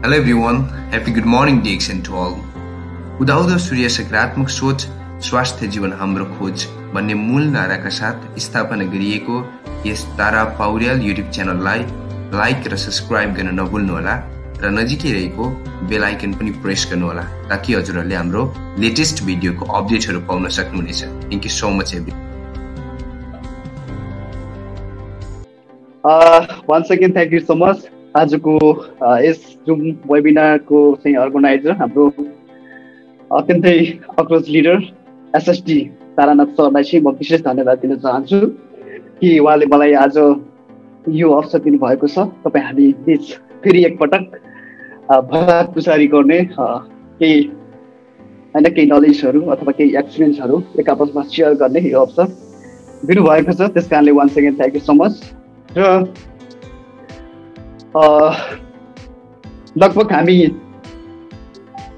Hello everyone, happy good morning Dixon to all. उदाउँदो सूर्य सकारात्मक सोच स्वास्थ्य जीवन हाम्रो खोज भन्ने मूल नाराका साथ स्थापना गरिएको यस तारा पौड्याल युट्युब च्यानललाई लाइक र सब्स्क्राइब गर्न नभुल्नुहोला र नजिकै रहेको बेल आइकन पनि प्रेस गर्नुहोला ताकि हजुरहरूले हाम्रो लेटेस्ट भिडियोको अपडेटहरू पाउन सक्नुहुनेछ। Thank you so much every once again thank you so much. आजको यस जुम वेबिनारको चाहिँ अर्गनाइजर हाम्रो अत्यन्तै अग्रज लिडर एसएसडी तारानाथ सरलाई चाहिँ म विशेष धन्यवाद दिन चाहन्छु कि उहाँले मलाई आज यो अवसर दिनुभएको छ। तपाईँ हामी बीच फेरि एकपटक भलाकुसारी गर्ने केही नलेजहरू अथवा केही एक्सपिरियन्सहरू एक आपसमा सेयर गर्ने यो अवसर दिनुभएको छ। त्यस कारणले once again thank you so much. र लगभग हामी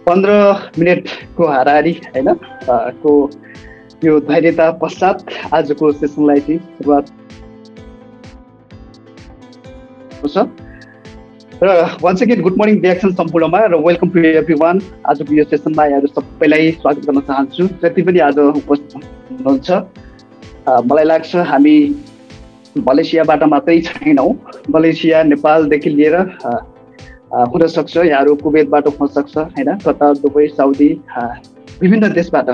15 मिनटको हाराहारी हैन को यो धैर्यता पश्चात आजको सेसनलाई चाहिँ सुरुवात छ। र once again good morning reaction सम्पूर्णमा र वेलकम टु एभ्रीवान। आजको यो सेसनमा यहाँहरू सबैलाई स्वागत गर्न चाहन्छु जति पनि आज उपस्थित हुनुहुन्छ। मलाई लाग्छ हामी मलेसियाबाट मात्रै छैनौँ, मलेसिया नेपालदेखि लिएर हुनसक्छ यहाँहरू कुवेतबाट हुनसक्छ हैन, कतार दुबई साउदी विभिन्न देशबाट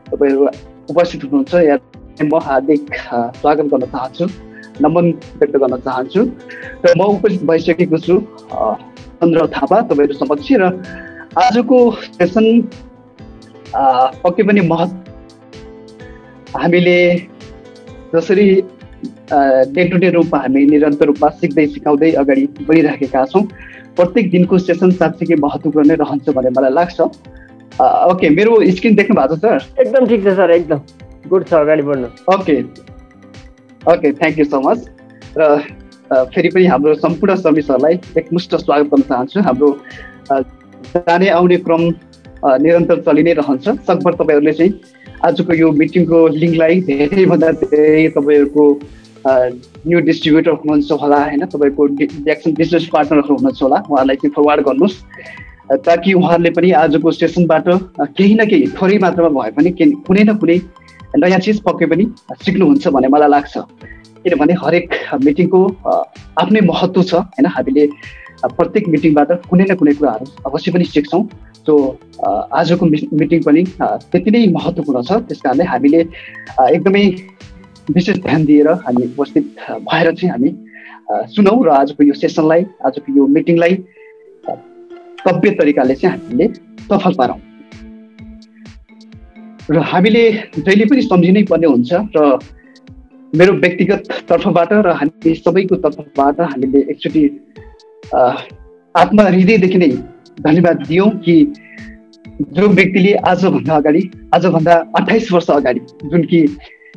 तपाईँहरू उपस्थित हुनुहुन्छ। यहाँ म हार्दिक स्वागत गर्न चाहन्छु, नमन व्यक्त गर्न चाहन्छु। र म उपस्थित भइसकेको छु चन्द्र थापा तपाईँहरू समक्ष। र आजको सेसन पक्कै पनि हामीले जसरी डे टु डे रूपमा हामी निरन्तर रूपमा सिक्दै सिकाउँदै अगाडि बढिराखेका छौँ, प्रत्येक दिनको सेसन साँच्चै महत्त्वपूर्ण नै रहन्छ भन्ने मलाई लाग्छ। ओके, मेरो स्क्रिन देख्नु भएको छ सर? एकदम ठिक छ सर, एकदम गुड छ, अगाडि बढ्नु। Okay thank you so much. र फेरि पनि हाम्रो सम्पूर्ण सर्भिसहरूलाई एकमुष्ट स्वागत गर्न चाहन्छु। हाम्रो जाने आउने क्रम निरन्तर चलि नै रहन्छ। सकभर तपाईँहरूले चाहिँ आजको यो मिटिङको लिङ्कलाई धेरैभन्दा धेरै तपाईँहरूको न्यू डिस्ट्रिब्युटर हुनुहुन्छ होला हैन, तपाईँको रिएक्सन बिजनेस पार्टनरहरू हुनुहुन्छ होला, उहाँलाई चाहिँ फरवार्ड गर्नुहोस् ताकि उहाँहरूले पनि आजको सेसनबाट केही न केही थोरै मात्रामा भए पनि कुनै न कुनै नयाँ चिज पक्कै पनि सिक्नुहुन्छ भन्ने मलाई लाग्छ। किनभने हरेक मिटिङको आफ्नै महत्त्व छ हैन, हामीले प्रत्येक मिटिङबाट कुनै न कुनै कुराहरू अवश्य पनि सिक्छौँ। सो आजको मिटिङ पनि त्यति नै महत्त्वपूर्ण छ। त्यस कारणले हामीले एकदमै विशेष ध्यान दिएर हामी उपस्थित भएर चाहिँ हामी सुनौँ र आजको यो सेसनलाई, आजको यो मिटिङलाई भव्य तरिकाले चाहिँ हामीले सफल पारौँ। र हामीले जहिले पनि सम्झिनै पर्ने हुन्छ र मेरो व्यक्तिगत तर्फबाट र हामी सबैको तर्फबाट हामीले एकचोटि आत्मा हृदयदेखि नै धन्यवाद दियौँ कि जो व्यक्तिले आजभन्दा 28 वर्ष अगाडि जुन कि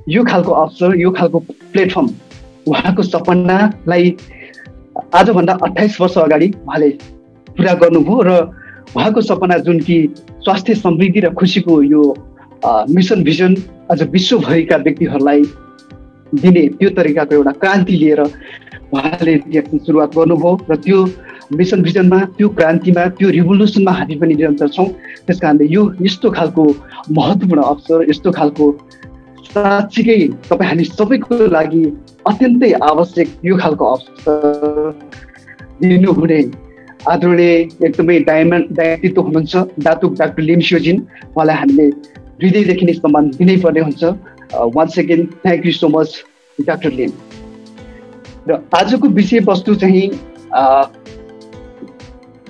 यो खालको अवसर, यो खालको प्लेटफर्म, उहाँको सपनालाई आजभन्दा 28 वर्ष अगाडि उहाँले पुरा गर्नुभयो र उहाँको सपना जुन कि स्वास्थ्य समृद्धि र खुसीको यो मिसन भिजन आज विश्वभरिका व्यक्तिहरूलाई दिने त्यो तरिकाको एउटा क्रान्ति लिएर उहाँले सुरुवात गर्नुभयो र त्यो मिसन भिजनमा, त्यो क्रान्तिमा, त्यो रिभोल्युसनमा हामी पनि निरन्तर छौँ। त्यस कारणले यो यस्तो खालको महत्त्वपूर्ण अवसर, यस्तो खालको साँच्चीकै तपाईँ हामी सबैको लागि अत्यन्तै आवश्यक यो खालको अवसर दिनुहुने आदरणीय एकदमै डायमन्ड व्यक्तित्व हुनुहुन्छ डाक्टर लिम स्योजिन, उहाँलाई हामीले हृदयदेखि नै सम्मान दिनै पर्ने हुन्छ। Once again thank you so much doctor Lim. र आजको विषयवस्तु चाहिँ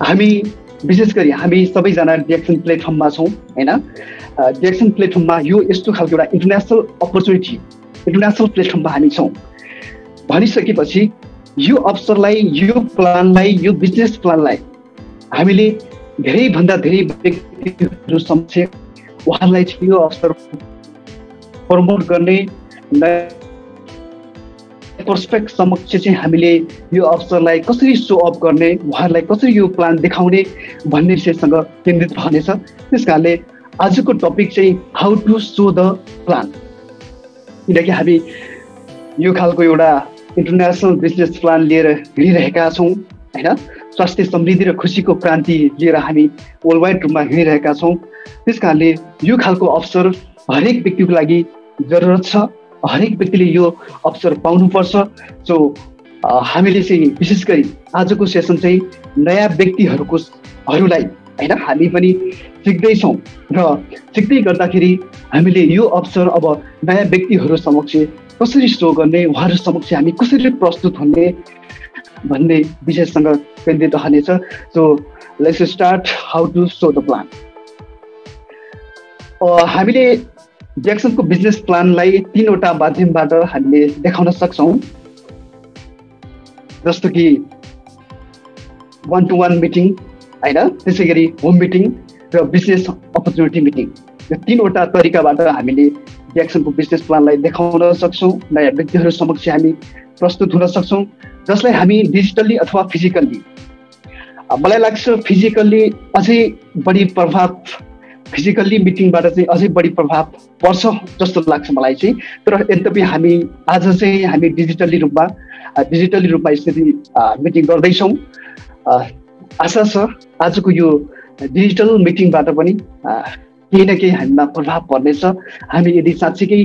हामी विशेष गरी हामी सबैजना रिएक्सन प्लेटफर्ममा छौँ हैन। रिएक्सन प्लेटफर्ममा यो यस्तो खालको एउटा इन्टरनेसनल अपर्च्युनिटी, इन्टरनेसनल प्लेटफर्ममा हामी छौँ भनिसकेपछि यो अवसरलाई, यो प्लानलाई, यो बिजनेस प्लानलाई हामीले धेरैभन्दा धेरै व्यक्तिहरू समक्ष उहाँलाई चाहिँ यो अवसर प्रमोट गर्ने, पर्सपेक्ट समक्ष चाहिँ हामीले यो अवसरलाई कसरी सो अप गर्ने, उहाँहरूलाई कसरी यो प्लान देखाउने भन्ने विषयसँग केन्द्रित रहनेछ। त्यस कारणले आजको टपिक चाहिँ how to show the plan, किनकि हामी यो खालको एउटा इन्टरनेसनल बिजनेस प्लान लिएर हिँडिरहेका छौँ हैन। स्वास्थ्य समृद्धि र खुसीको क्रान्ति लिएर हामी वर्ल्ड वाइड रूपमा हिँडिरहेका छौँ। त्यस कारणले यो खालको अवसर हरेक व्यक्तिको लागि जरुरत छ, हरेक व्यक्तिले यो अवसर पाउनुपर्छ। सो हामीले चाहिँ विशेष गरी आजको सेसन चाहिँ नयाँ व्यक्तिहरूलाई होइन हामी पनि सिक्दैछौँ र सिक्दै गर्दाखेरि हामीले यो अवसर अब नयाँ व्यक्तिहरू समक्ष कसरी सो गर्ने, उहाँहरू समक्ष हामी कसरी प्रस्तुत हुने भन्ने विषयसँग केन्द्रित रहनेछ। So let's start how to show the plan. हामीले ज्याक्सनको बिजनेस प्लानलाई 3वटा माध्यमबाट हामीले देखाउन सक्छौँ, जस्तो कि 1-to-1 मिटिङ होइन, त्यसै गरी होम मिटिङ र बिजनेस अपर्च्युनिटी मिटिङ। यो 3वटा तरिकाबाट हामीले ज्याक्सनको बिजनेस प्लानलाई देखाउन सक्छौँ, नयाँ व्यक्तिहरू समक्ष हामी प्रस्तुत हुन सक्छौँ, जसलाई हामी डिजिटल्ली अथवा फिजिकल्ली, मलाई लाग्छ फिजिकल्ली अझै बढी प्रभाव, फिजिकल्ली मिटिङबाट चाहिँ अझै बढी प्रभाव पर्छ जस्तो लाग्छ मलाई चाहिँ। तर यद्यपि हामी आज चाहिँ हामी डिजिटल्ली रूपमा यसरी मिटिङ गर्दैछौँ। आशा छ आजको यो डिजिटल मिटिङबाट पनि केही न केही हामीमा प्रभाव पर्नेछ। हामी यदि साँच्चीकै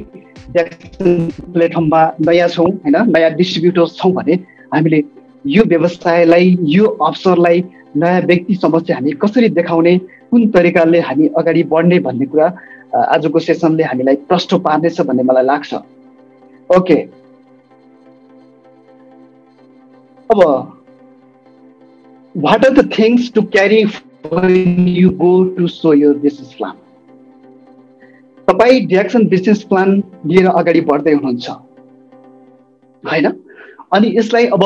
ज्याक्सन प्लेटफर्ममा नयाँ छौँ होइन, नयाँ डिस्ट्रिब्युटर छौँ भने हामीले यो व्यवसायलाई, यो अवसरलाई नयाँ व्यक्ति समक्ष हामी कसरी देखाउने, कुन तरिकाले हामी अगाडि बढ्ने भन्ने कुरा आजको सेसनले हामीलाई प्रष्ट पार्नेछ भन्ने मलाई लाग्छ। ओके, अब what are the things to carry when you go to show your business plan? तपाईँ ज्याक्सन बिजनेस प्लान लिएर अगाडि बढ्दै हुनुहुन्छ होइन, अनि यसलाई अब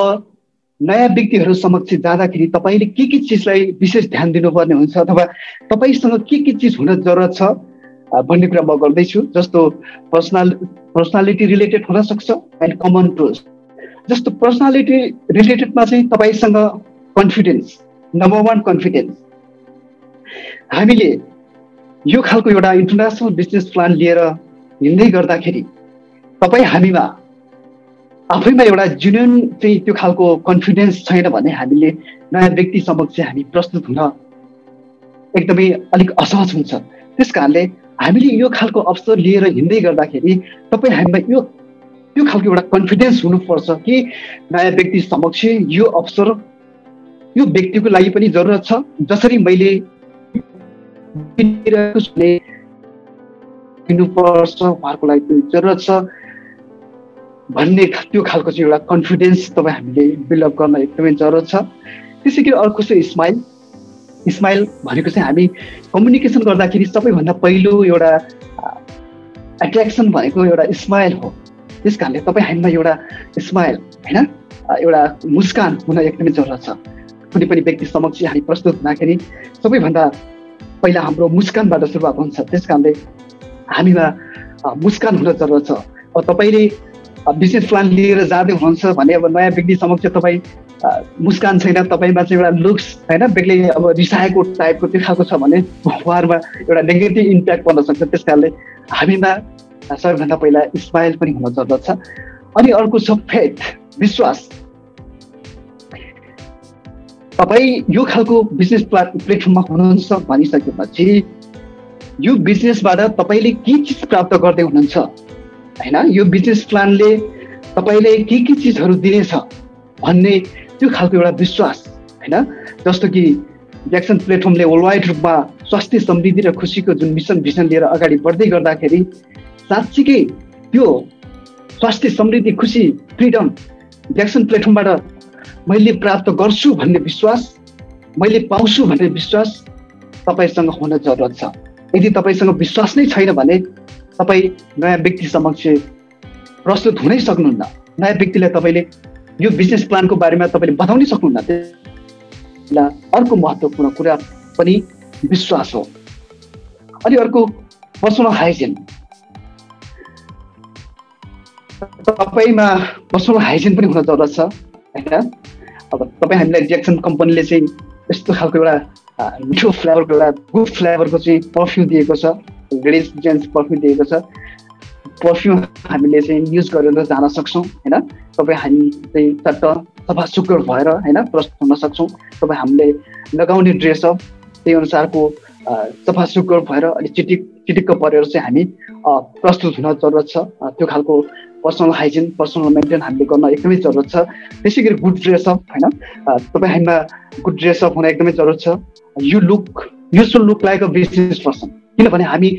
नयाँ व्यक्तिहरू समक्ष जाँदाखेरि तपाईँले के चिजलाई विशेष ध्यान दिनुपर्ने हुन्छ अथवा तपाईँसँग के चिज हुन जरुरत छ भन्ने कुरा म गर्दैछु। जस्तो पर्सनालिटी रिलेटेड हुन सक्छ एन्ड कमन टुल्स। जस्तो पर्सनालिटी रिलेटेडमा चाहिँ तपाईँसँग कन्फिडेन्स, नम्बर 1 कन्फिडेन्स। हामीले यो खालको एउटा इन्टरनेसनल बिजनेस प्लान लिएर हिँड्दै गर्दाखेरि तपाईँ हामीमा आफैमा एउटा जुनियन चाहिँ त्यो खालको कन्फिडेन्स छैन भने हामीले नयाँ व्यक्ति समक्ष हामी प्रस्तुत हुन एकदमै अलिक असहज हुन्छ। त्यस कारणले हामीले यो खालको अवसर लिएर हिँड्दै गर्दाखेरि तपाईँ हामीमा यो खालको एउटा कन्फिडेन्स हुनुपर्छ कि नयाँ व्यक्ति समक्ष यो अवसर यो व्यक्तिको लागि पनि जरुरत छ, जसरी मैले दिनुपर्छ उहाँहरूको लागि पनि जरुरत छ भन्ने त्यो खालको चाहिँ एउटा कन्फिडेन्स तपाईँ हामीले बिल्डअप गर्न एकदमै जरुरत छ। त्यसै गरी अर्को चाहिँ स्माइल भनेको चाहिँ हामी कम्युनिकेसन गर्दाखेरि सबैभन्दा पहिलो एउटा एट्र्याक्सन भनेको एउटा स्माइल हो। त्यस कारणले तपाईँ हामीमा एउटा स्माइल होइन, एउटा मुस्कान हुन एकदमै जरुरत छ। कुनै पनि व्यक्ति समक्ष हामी प्रस्तुत हुँदाखेरि सबैभन्दा पहिला हाम्रो मुस्कानबाट सुरुवात हुन्छ। त्यस कारणले हामीमा मुस्कान हुन जरुरत छ। अब तपाईँले बिजनेस प्लान लिएर जाँदै हुनुहुन्छ भने अब नयाँ व्यक्ति समक्ष तपाईँ मुस्कान छैन, तपाईँमा चाहिँ एउटा लुक्स होइन बेग्लै अब रिसाएको टाइपको त्यो खालको छ भने उहाँहरूमा एउटा नेगेटिभ इम्प्याक्ट पर्न सक्छ। त्यस कारणले हामीमा सबैभन्दा पहिला स्माइल पनि हुन जरुरत छ। अनि अर्को छ फेथ, विश्वास। तपाईँ यो खालको बिजनेस प्लेटफर्ममा हुनुहुन्छ भनिसकेपछि यो बिजनेसबाट तपाईँले के चिज प्राप्त गर्दै हुनुहुन्छ होइन, यो बिजनेस प्लानले तपाईँले के चिजहरू दिनेछ भन्ने त्यो खालको एउटा विश्वास होइन। जस्तो कि ज्याक्सन प्लेटफर्मले वर्ल्ड वाइड रूपमा स्वास्थ्य समृद्धि र खुसीको जुन मिसन भिजन लिएर अगाडि बढ्दै गर्दाखेरि साँच्चीकै त्यो स्वास्थ्य समृद्धि, खुसी, फ्रिडम ज्याक्सन प्लेटफर्मबाट मैले प्राप्त गर्छु भन्ने विश्वास, मैले पाउँछु भन्ने विश्वास तपाईँसँग हुन जरुरत छ। यदि तपाईँसँग विश्वास नै छैन भने तपाईँ नयाँ व्यक्ति समक्ष प्रस्तुत हुनै सक्नुहुन्न। नयाँ व्यक्तिलाई तपाईँले यो बिजनेस प्लानको बारेमा तपाईँले बताउनै सक्नुहुन्न। त्यसलाई अर्को महत्त्वपूर्ण कुरा पनि विश्वास हो। अनि अर्को पर्सनल हाइजिन। तपाईँमा पर्सनल हाइजिन पनि हुन जरुरत छ होइन। अब तपाईँ हामीलाई ज्याक्सन कम्पनीले चाहिँ यस्तो खालको एउटा मिठो फ्लेभरको एउटा गुड फ्लेभरको चाहिँ पर्फ्युम दिएको छ, लेडिज जेन्ट्स पर्फ्युम दिएको छ। पर्फ्युम हामीले चाहिँ युज गरेर जान सक्छौँ होइन। तपाईँ हामी चाहिँ चट्ट सफा सुग्घर भएर होइन प्रस्तुत हुन सक्छौँ। तपाईँ हामीले लगाउने ड्रेसअप त्यही अनुसारको सफा सुग्घर भएर अलिक चिटिक्क परेर चाहिँ हामी प्रस्तुत हुन जरुरत छ। त्यो खालको पर्सनल हाइजिन पर्सनल मेन्टेन हामीले गर्न एकदमै जरुरत छ। त्यसै गरी गुड ड्रेसअप होइन, तपाईँ हामीमा गुड ड्रेसअप हुन एकदमै जरुरत छ। You should look like a business person, किनभने हामी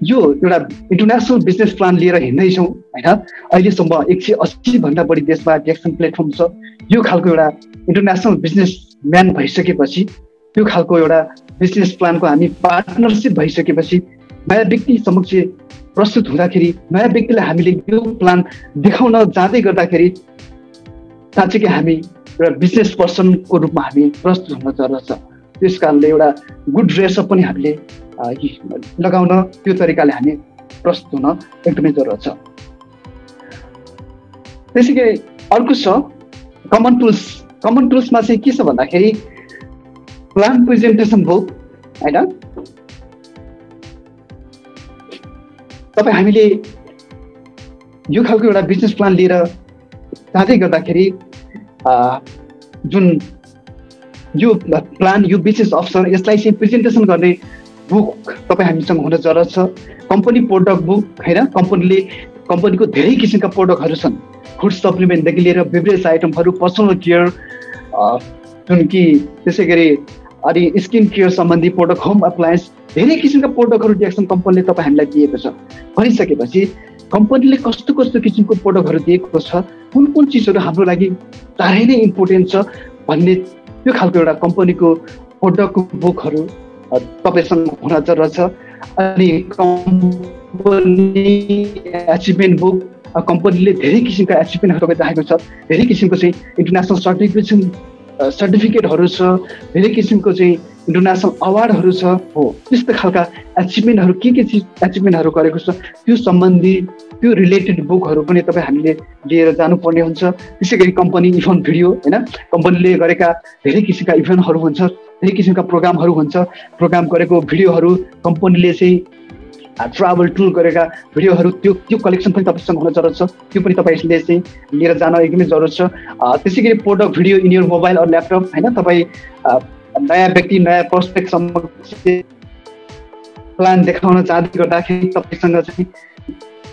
यो एउटा इन्टरनेसनल बिजनेस प्लान लिएर हिँड्दैछौँ होइन। अहिलेसम्म 180 भन्दा बढी देशमा डिएक्सन प्लेटफर्म छ। यो खालको एउटा इन्टरनेसनल बिजनेसम्यान भइसकेपछि, त्यो खालको एउटा बिजनेस प्लानको हामी पार्टनरसिप भइसकेपछि नयाँ व्यक्ति समक्ष प्रस्तुत हुँदाखेरि नयाँ व्यक्तिलाई हामीले यो प्लान देखाउन जाँदै गर्दाखेरि साँच्चै हामी एउटा बिजनेस पर्सनको रूपमा हामी प्रस्तुत हुन जरुरत छ। त्यस कारणले एउटा गुड ड्रेसअप पनि हामीले लगाउन त्यो तरिकाले हामी प्रस्तुत हुन एकदमै जरुरत छ। त्यसै गरी अर्को छ कमन टुल्स। कमन टुल्समा चाहिँ के छ भन्दाखेरि प्लान प्रेजेन्टेसन बुक होइन। तपाईँ हामीले यो खालको एउटा बिजनेस प्लान लिएर जाँदै गर्दाखेरि जुन यो प्लान यो बिजनेस अफिसर यसलाई चाहिँ प्रेजेन्टेसन गर्ने बुक तपाईँ हामीसँग हुन जरुरत छ। कम्पनी प्रोडक्ट बुक होइन, कम्पनीको धेरै किसिमका प्रोडक्टहरू छन्, फुड सप्लिमेन्टदेखि लिएर बेभरेज आइटमहरू, पर्सनल केयर जुन कि त्यसै गरी अनि स्किन केयर सम्बन्धी प्रोडक्ट, होम अप्लायन्स, धेरै किसिमका प्रोडक्टहरू डिएक्सन कम्पनीले तपाईँ हामीलाई दिएको छ। भनिसकेपछि कम्पनीले कस्तो कस्तो किसिमको प्रोडक्टहरू दिएको छ, कुन कुन चिजहरू हाम्रो लागि साह्रै नै इम्पोर्टेन्ट छ भन्ने त्यो खालको एउटा कम्पनीको प्रोडक्टको बुकहरू तपाईँसँग हुन जरुरत छ। अनि कम्पनी एचिभमेन्ट बुक, कम्पनीले धेरै किसिमका एचिभमेन्टहरू तपाईँ देखाएको छ, धेरै किसिमको चाहिँ इन्टरनेसनल सर्टिफिकेटहरू छ, धेरै किसिमको चाहिँ इन्टरनेसनल अवार्डहरू छ। हो, त्यस्तो खालका एचिभमेन्टहरू के चिज एचिभमेन्टहरू गरेको छ त्यो सम्बन्धी त्यो रिलेटेड बुकहरू पनि तपाईँ हामीले लिएर जानुपर्ने हुन्छ। त्यसै गरी कम्पनी इभेन्ट भिडियो होइन, कम्पनीले गरेका धेरै किसिमका इभेन्टहरू हुन्छ, धेरै किसिमका प्रोग्रामहरू हुन्छ, प्रोग्राम गरेको भिडियोहरू, कम्पनीले चाहिँ ट्राभल टुर गरेका भिडियोहरू, त्यो कलेक्सन पनि तपाईँसँग हुन जरुरत छ। त्यो पनि तपाईँले चाहिँ लिएर जान एकदमै जरुरत छ। त्यसै गरी product video in your mobile or laptop होइन, तपाईँ नयाँ व्यक्ति नयाँ पर्सपेक्टसम्म प्लान देखाउन जाँदै गर्दाखेरि तपाईँसँग चाहिँ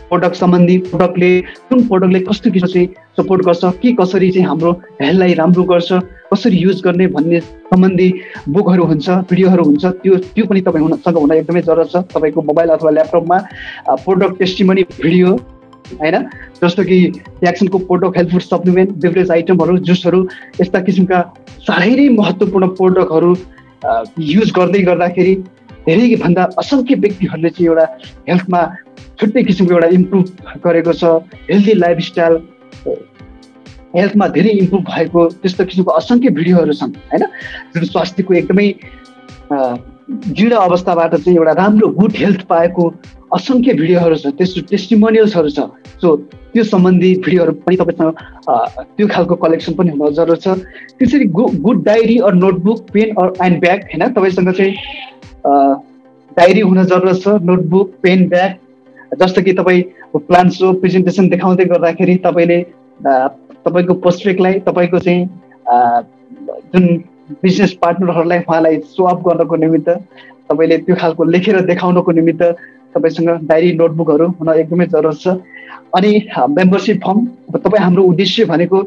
प्रोडक्ट सम्बन्धी प्रोडक्टले कुन प्रोडक्टले कस्तो किसिम चाहिँ सपोर्ट गर्छ, के कसरी चाहिँ हाम्रो हेल्थलाई राम्रो गर्छ, कसरी युज गर्ने भन्ने सम्बन्धी बुकहरू हुन्छ, भिडियोहरू हुन्छ, त्यो पनि तपाईँसँग हुन एकदमै जरुरत छ। तपाईँको मोबाइल अथवा ल्यापटपमा प्रोडक्ट टेस्टिमनी भिडियो होइन, जस्तो कि एक्सनको product, health food supplement, beverage आइटमहरू, जुसहरू, यस्ता किसिमका साह्रै नै महत्त्वपूर्ण प्रोडक्टहरू युज गर्दै गर्दाखेरि धेरैभन्दा असङ्ख्य व्यक्तिहरूले चाहिँ एउटा हेल्थमा छुट्टै किसिमको एउटा इम्प्रुभ गरेको छ, हेल्दी लाइफस्टाइल, हेल्थमा धेरै इम्प्रुभ भएको त्यस्तो किसिमको असङ्ख्य भिडियोहरू छन् होइन, जुन स्वास्थ्यको एकदमै जीर्ण अवस्थाबाट चाहिँ एउटा राम्रो गुड हेल्थ पाएको असङ्ख्य भिडियोहरू छ, त्यस्तो टेस्टिमोनियल्सहरू छ। सो त्यो सम्बन्धी भिडियोहरू पनि तपाईँसँग त्यो खालको कलेक्सन पनि हुन जरुरत छ। त्यसरी good diary or notebook, pen or and bag होइन, तपाईँसँग चाहिँ डायरी हुन जरुरत छ, नोटबुक, पेन, ब्याग। जस्तो कि तपाईँ प्लान सो प्रेजेन्टेसन देखाउँदै गर्दाखेरि तपाईँले तपाईँको प्रोस्पेक्टलाई, तपाईँको चाहिँ जुन बिजनेस पार्टनरहरूलाई उहाँलाई सो अप गर्नको निमित्त तपाईँले त्यो खालको लेखेर देखाउनको निमित्त तपाईँसँग डायरी नोटबुकहरू हुन एकदमै जरुरत छ। अनि मेम्बरसिप फर्म, तपाईँ हाम्रो उद्देश्य भनेको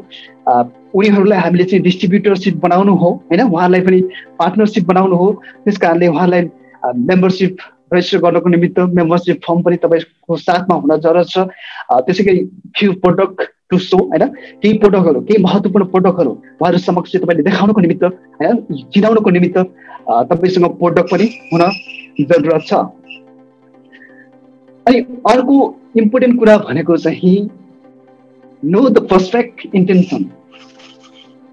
उनीहरूलाई हामीले चाहिँ डिस्ट्रिब्युटरसिप बनाउनु हो होइन, उहाँहरूलाई पनि पार्टनरसिप बनाउनु हो। त्यस कारणले उहाँहरूलाई मेम्बरसिप रेजिस्टर गर्नको निमित्त मेम्बरसिप फर्म पनि तपाईँको साथमा हुन जरुरत छ। त्यसै गरी फ्यु प्रोडक्ट टु सो होइन, केही प्रोडक्टहरू, केही महत्त्वपूर्ण प्रोडक्टहरू उहाँहरू समक्ष तपाईँले देखाउनको निमित्त होइन, चिनाउनको निमित्त तपाईँसँग प्रोडक्ट पनि हुन जरुरत छ। अनि अर्को इम्पोर्टेन्ट कुरा भनेको चाहिँ नो द पर्सपेक्ट इन्टेन्सन।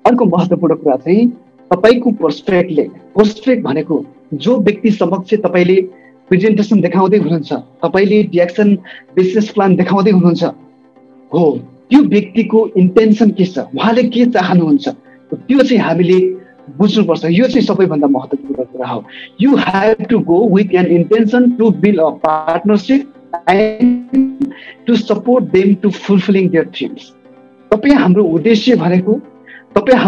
अर्को महत्त्वपूर्ण कुरा चाहिँ तपाईँको पर्सपेक्ट भनेको जो व्यक्ति समक्ष तपाईँले प्रेजेन्टेसन देखाउँदै हुनुहुन्छ, तपाईँले डिएक्सन बिजनेस प्लान देखाउँदै हुनुहुन्छ हो, त्यो व्यक्तिको इन्टेन्सन के छ, उहाँले के चाहनुहुन्छ, त्यो चाहिँ हामीले बुझ्नुपर्छ। यो चाहिँ सबैभन्दा महत्त्वपूर्ण कुरा हो। You have to go with an intention to build a partnership and to support them to fulfilling their dreams. तपाईँ हाम्रो उद्देश्य भनेको तपाईँ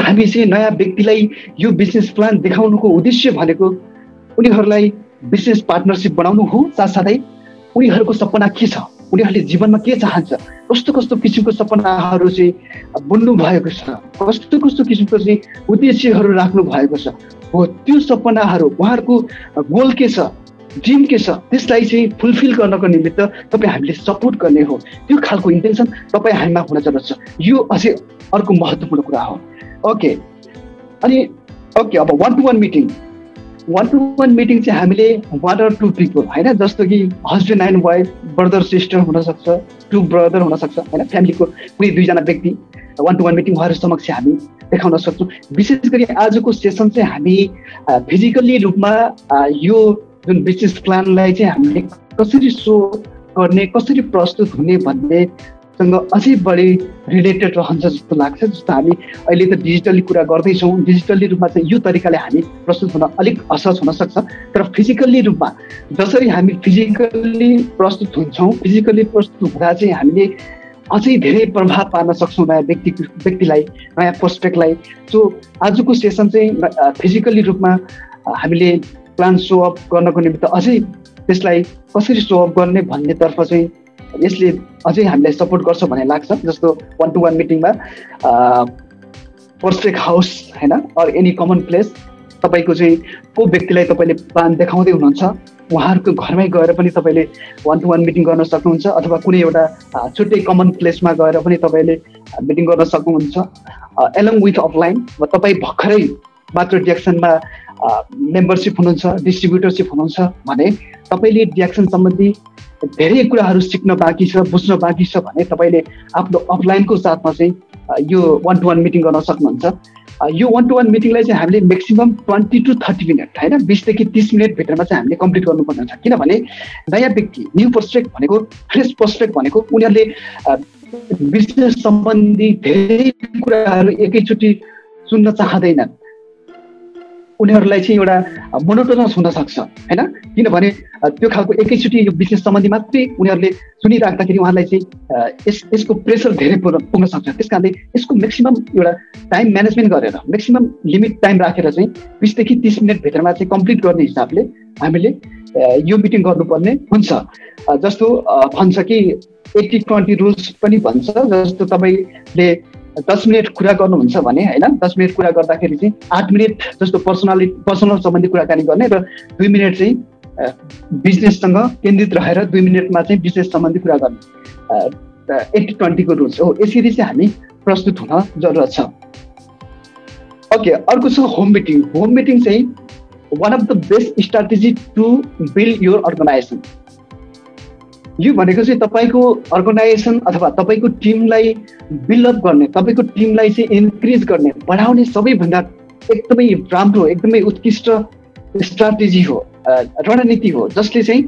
हामी चाहिँ नयाँ व्यक्तिलाई यो बिजनेस प्लान देखाउनुको उद्देश्य भनेको उनीहरूलाई बिजनेस पार्टनरसिप बनाउनु हो। साथसाथै उनीहरूको सपना के छ, उनीहरूले जीवनमा के चाहन्छ, कस्तो कस्तो किसिमको सपनाहरू चाहिँ बुन्नु भएको छ, कस्तो कस्तो किसिमको चाहिँ उद्देश्यहरू राख्नु भएको छ, हो त्यो सपनाहरू उहाँहरूको गोल के छ, ड्रिम के छ, त्यसलाई चाहिँ फुलफिल गर्नको निमित्त तपाईँ हामीले सपोर्ट गर्ने हो। त्यो खालको इन्टेन्सन तपाईँ हामीमा हुन जरुरत छ। यो अझै अर्को महत्त्वपूर्ण कुरा हो। ओके, अनि ओके, अब वान टु वान मिटिङ चाहिँ हामीले 1 or 2 पिपल होइन, जस्तो कि husband and wife, brother sister हुनसक्छ, 2 ब्रदर हुनसक्छ होइन, फ्यामिलीको कुनै 2जना व्यक्ति 1 to 1 मिटिङ उहाँहरू समक्ष हामी देखाउन सक्छौँ। विशेष गरी आजको सेसन चाहिँ हामी फिजिकल्ली रूपमा यो जुन बिजनेस प्लानलाई चाहिँ हामीले कसरी सो गर्ने, कसरी प्रस्तुत हुने भन्नेसँग अझै बढी रिलेटेड रहन्छ जस्तो लाग्छ। जस्तो हामी अहिले त डिजिटली कुरा गर्दैछौँ, डिजिटली रूपमा चाहिँ यो तरिकाले हामी प्रस्तुत हुन अलिक असहज हुन सक्छ, तर फिजिकल्ली रूपमा जसरी हामी फिजिकल्ली प्रस्तुत हुन्छौँ, फिजिकल्ली प्रस्तुत हुँदा चाहिँ हामीले अझै धेरै प्रभाव पार्न सक्छौँ नयाँ व्यक्तिलाई, नयाँ प्रोस्पेक्टलाई। सो आजको सेसन चाहिँ फिजिकल्ली रूपमा हामीले प्लान सो अप गर्नको निमित्त अझै त्यसलाई कसरी सो अप गर्ने भन्नेतर्फ चाहिँ यसले अझै हामीलाई सपोर्ट गर्छ भन्ने लाग्छ। जस्तो 1 to 1 मिटिङमा प्रोस्पेक्ट हाउस होइन, अर एनी कमन प्लेस, तपाईँको चाहिँ को व्यक्तिलाई तपाईँले प्लान देखाउँदै हुनुहुन्छ उहाँहरूको घरमै गएर पनि तपाईँले 1 to 1 मिटिङ गर्न सक्नुहुन्छ, अथवा कुनै एउटा छुट्टै कमन प्लेसमा गएर पनि तपाईँले मिटिङ गर्न सक्नुहुन्छ। एलङ विथ अफलाइन, तपाईँ भर्खरै मात्र डिएक्सनमा मेम्बरसिप हुनुहुन्छ, डिस्ट्रिब्युटरसिप हुनुहुन्छ भने तपाईँले डिएक्सन सम्बन्धी धेरै कुराहरू सिक्न बाँकी छ, बुझ्न बाँकी छ भने तपाईँले आफ्नो अफलाइनको साथमा चाहिँ यो 1 to 1 मिटिङ गर्न सक्नुहुन्छ। यो 1 to 1 मिटिङलाई चाहिँ हामीले म्याक्सिमम 20 to 30 मिनट होइन, 20 देखि 30 मिनट भित्रमा चाहिँ हामीले कम्प्लिट गर्नुपर्ने हुन्छ। किनभने नयाँ व्यक्ति, न्यू प्रोस्पेक्ट भनेको, फ्रेस प्रोस्पेक्ट भनेको उनीहरूले बिजनेस सम्बन्धी धेरै कुराहरू एकैचोटि सुन्न चाहँदैनन्। उनीहरूलाई चाहिँ एउटा मोनोटोनस हुन सक्छ होइन, किनभने त्यो खालको एकैचोटि यो बिजनेस सम्बन्धी मात्रै उनीहरूले सुनिराख्दाखेरि उहाँलाई चाहिँ यसको प्रेसर धेरै पुग्न सक्छ। त्यस कारणले यसको म्याक्सिमम एउटा टाइम म्यानेजमेन्ट गरेर, म्याक्सिमम लिमिट टाइम राखेर चाहिँ 20 देखि 30 मिनट भित्रमा चाहिँ कम्प्लिट गर्ने हिसाबले हामीले यो मिटिङ गर्नुपर्ने हुन्छ। जस्तो भन्छ कि 80-20 रुल्स पनि भन्छ। जस्तो तपाईँले 10 मिनट कुरा गर्नुहुन्छ भने होइन, 10 मिनट कुरा गर्दाखेरि चाहिँ 8 मिनट जस्तो पर्सनल सम्बन्धी कुराकानी गर्ने र 2 मिनट चाहिँ बिजनेससँग केन्द्रित रहेर 2 मिनटमा चाहिँ बिजनेस सम्बन्धी कुरा गर्ने 80-20 को रुल्स हो। यसरी चाहिँ हामी प्रस्तुत हुन जरुरत छ। ओके, अर्को छ होम मिटिङ। होम मिटिङ चाहिँ one of the best strategy to build your organisation. यो भनेको चाहिँ तपाईँको अर्गनाइजेसन अथवा तपाईँको टिमलाई बिल्डअप गर्ने, तपाईँको टिमलाई चाहिँ इन्क्रिज गर्ने, बढाउने सबैभन्दा एकदमै राम्रो, एकदमै उत्कृष्ट स्ट्राटेजी हो, रणनीति हो, जसले चाहिँ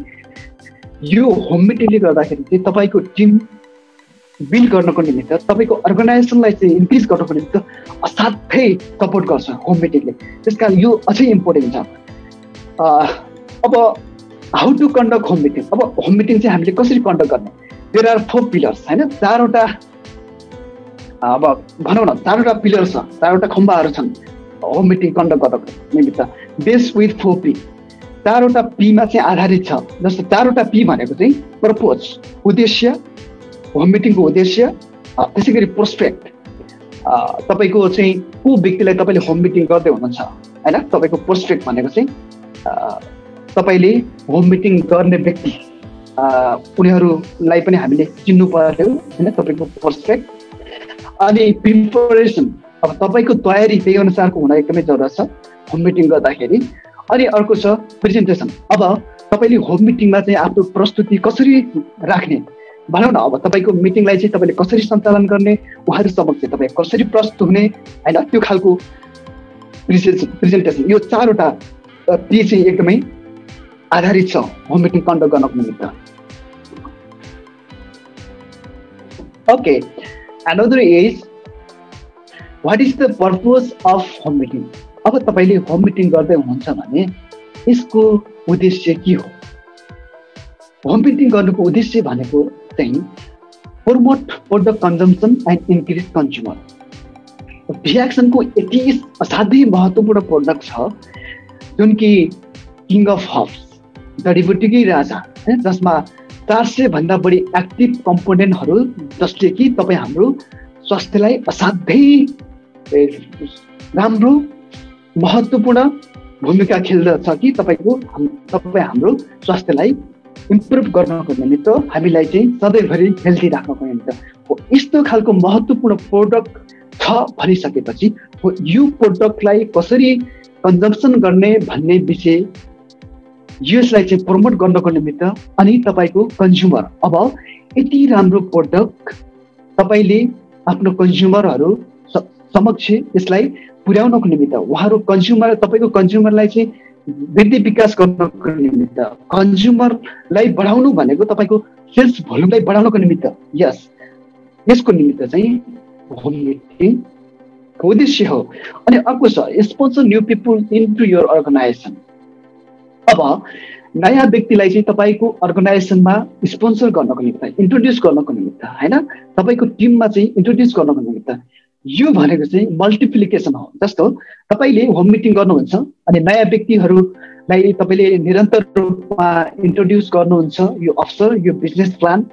यो होम मिटिङले गर्दाखेरि चाहिँ तपाईँको टिम बिल्ड गर्नको निमित्त, तपाईँको अर्गनाइजेसनलाई चाहिँ इन्क्रिज गर्नको निमित्त असाध्यै सपोर्ट गर्छ होम मिटिङले। त्यसकारण यो अझै इम्पोर्टेन्ट छ। अब how to conduct home meeting. अब होम मिटिङ चाहिँ हामीले कसरी कन्डक्ट गर्ने? देयर आर 4 पिलर्स होइन, 4वटा अब भनौँ न 4वटा पिलर छ, 4वटा खम्बाहरू छन् होम मिटिङ कन्डक्ट गर्नको निमित्त। बेस विथ 4 पी, 4वटा पीमा चाहिँ आधारित छ। जस्तो 4वटा पी भनेको चाहिँ पर्पोज, उद्देश्य, होम मिटिङको उद्देश्य, त्यसै गरी प्रोस्पेक्ट, तपाईँको चाहिँ को व्यक्तिलाई तपाईँले होम मिटिङ गर्दै हुनुहुन्छ होइन, तपाईँको प्रोस्पेक्ट भनेको चाहिँ तपाईँले होम मिटिङ गर्ने व्यक्ति उनीहरूलाई पनि हामीले चिन्नु पर्यो होइन, तपाईँको प्रोस्पेक्ट। अनि प्रिपरेसन, अब तपाईँको तयारी त्यही अनुसारको हुन एकदमै जरुरत छ होम मिटिङ गर्दाखेरि। अनि अर्को छ प्रेजेन्टेसन। अब तपाईँले होम मिटिङमा चाहिँ आफ्नो प्रस्तुति कसरी राख्ने भनौँ न, अब तपाईँको मिटिङलाई चाहिँ तपाईँले कसरी सञ्चालन गर्ने, उहाँहरू समक्ष तपाईँ कसरी प्रस्तुत हुने होइन, त्यो खालको प्रेजेन्टेसन। यो 4वटा पी चाहिँ एकदमै आधारित छ होम मिटिङ कन्डक्ट गर्नको निमित्त। Okay, another is what is the purpose of home meeting. अब तपाईँले होम मिटिङ गर्दै हुनुहुन्छ भने यसको उद्देश्य के हो? होम मिटिङ गर्नुको उद्देश्य भनेको चाहिँ promote product consumption and increase consumer. भिएक्सनको यति असाध्यै महत्त्वपूर्ण प्रोडक्ट छ जुन कि किङ अफ हर्ब्स, जडीबुटीकै राजा, जसमा 400 भन्दा बढी एक्टिभ कम्पोनेन्टहरू जसले कि तपाईँ हाम्रो स्वास्थ्यलाई असाध्यै राम्रो महत्त्वपूर्ण भूमिका खेल्दछ कि तपाईँ हाम्रो स्वास्थ्यलाई इम्प्रुभ गर्नको निमित्त, हामीलाई चाहिँ सधैँभरि हेल्दी राख्नको निमित्त यस्तो खालको महत्त्वपूर्ण प्रोडक्ट छ भनिसकेपछि यो प्रोडक्टलाई कसरी कन्जम्सन गर्ने भन्ने विषय, यसलाई चाहिँ प्रमोट गर्नको निमित्त अनि तपाईँको कन्ज्युमर, अब यति राम्रो प्रोडक्ट तपाईँले आफ्नो कन्ज्युमरहरू समक्ष यसलाई पुर्याउनको निमित्त, उहाँहरू तपाईँको कन्ज्युमरलाई चाहिँ वृद्धि विकास गर्नको निमित्त, कन्ज्युमरलाई बढाउनु भनेको तपाईँको सेल्स भोल्युमलाई बढाउनको निमित्त, यसको निमित्त चाहिँ होम मिटिङको उद्देश्य हो। अनि अर्को छ sponsor new people into your organisation. अब नयाँ व्यक्तिलाई चाहिँ तपाईँको अर्गनाइजेसनमा स्पोन्सर गर्नको निमित्त, इन्ट्रोड्युस गर्नको निमित्त, होइन, तपाईँको टिममा चाहिँ इन्ट्रोड्युस गर्नको निमित्त, यो भनेको चाहिँ मल्टिप्लिकेसन हो। जस्तो तपाईँले होम मिटिङ गर्नुहुन्छ अनि नयाँ व्यक्तिहरूलाई तपाईँले निरन्तर रूपमा इन्ट्रोड्युस गर्नुहुन्छ यो अवसर, यो बिजनेस प्लान,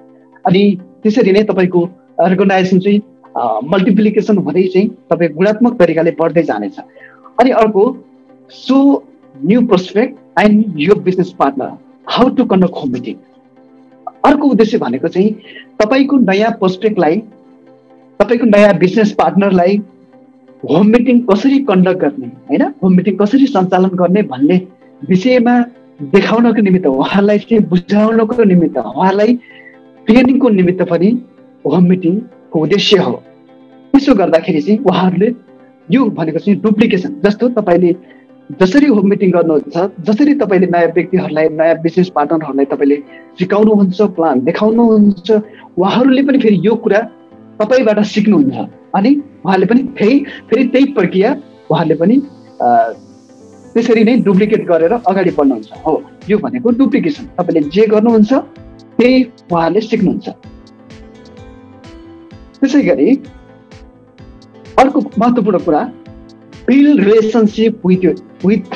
अनि त्यसरी नै तपाईँको अर्गनाइजेसन चाहिँ मल्टिप्लिकेसन हुँदै चाहिँ तपाईँ गुणात्मक तरिकाले बढ्दै जानेछ। अनि अर्को so new prospect and your business partner how to conduct home meeting. अर्को उद्देश्य भनेको चाहिँ तपाईँको नयाँ प्रोस्पेक्टलाई, तपाईँको नयाँ बिजनेस पार्टनरलाई होम मिटिङ कसरी कन्डक्ट गर्ने, होइन, होम मिटिङ कसरी सञ्चालन गर्ने भन्ने विषयमा देखाउनको निमित्त, उहाँलाई चाहिँ बुझाउनको निमित्त, उहाँलाई ट्रेनिङको निमित्त पनि होम मिटिङको उद्देश्य हो। त्यसो गर्दाखेरि चाहिँ उहाँहरूले यो भनेको चाहिँ डुप्लिकेसन, जस्तो तपाईँले जसरी होम मिटिङ गर्नुहुन्छ, जसरी तपाईँले नयाँ व्यक्तिहरूलाई, नयाँ बिजनेस पार्टनरहरूलाई तपाईँले सिकाउनुहुन्छ, प्लान देखाउनुहुन्छ, उहाँहरूले पनि फेरि यो कुरा तपाईँबाट सिक्नुहुन्छ अनि उहाँले पनि फेरि त्यही प्रक्रिया उहाँले पनि त्यसरी नै डुप्लिकेट गरेर अगाडि बढ्नुहुन्छ। हो, यो भनेको डुप्लिकेसन। तपाईँले जे गर्नुहुन्छ त्यही उहाँले सिक्नुहुन्छ। त्यसै गरी अर्को महत्त्वपूर्ण कुरा build relationship with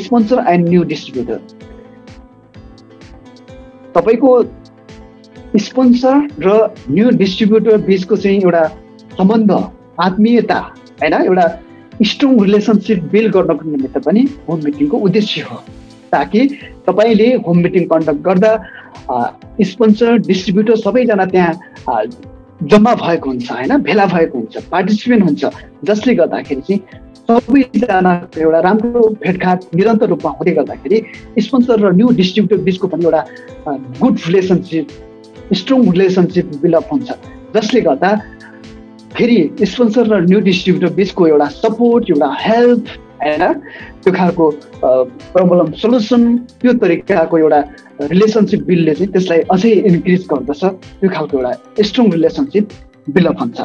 sponsor and new distributor. तपाईँको स्पोन्सर र न्यू डिस्ट्रिब्युटर बिचको चाहिँ एउटा सम्बन्ध, आत्मीयता, होइन, एउटा स्ट्रङ रिलेसनसिप बिल्ड गर्नको निमित्त पनि होम मिटिङको उद्देश्य हो, ताकि तपाईँले होम मिटिङ कन्डक्ट गर्दा स्पोन्सर, डिस्ट्रिब्युटर सबैजना त्यहाँ जम्मा भएको हुन्छ, होइन, भेला भएको हुन्छ, पार्टिसिपेन्ट हुन्छ, जसले गर्दाखेरि चाहिँ सबैजनाको एउटा राम्रो भेटघाट निरन्तर रूपमा हुँदै गर्दाखेरि स्पोन्सर र न्यू डिस्ट्रिब्युटर बिचको पनि एउटा good relationship, strong relationship build up हुन्छ, जसले गर्दा फेरि स्पोन्सर र न्यू डिस्ट्रिब्युटर बिचको एउटा सपोर्ट, एउटा हेल्प, होइन, त्यो खालको प्रब्लम सल्युसन, त्यो तरिकाको एउटा रिलेसनसिप बिल्डले चाहिँ त्यसलाई अझै इन्क्रिज गर्दछ, त्यो खालको एउटा स्ट्रङ रिलेसनसिप बिल्डअप हुन्छ।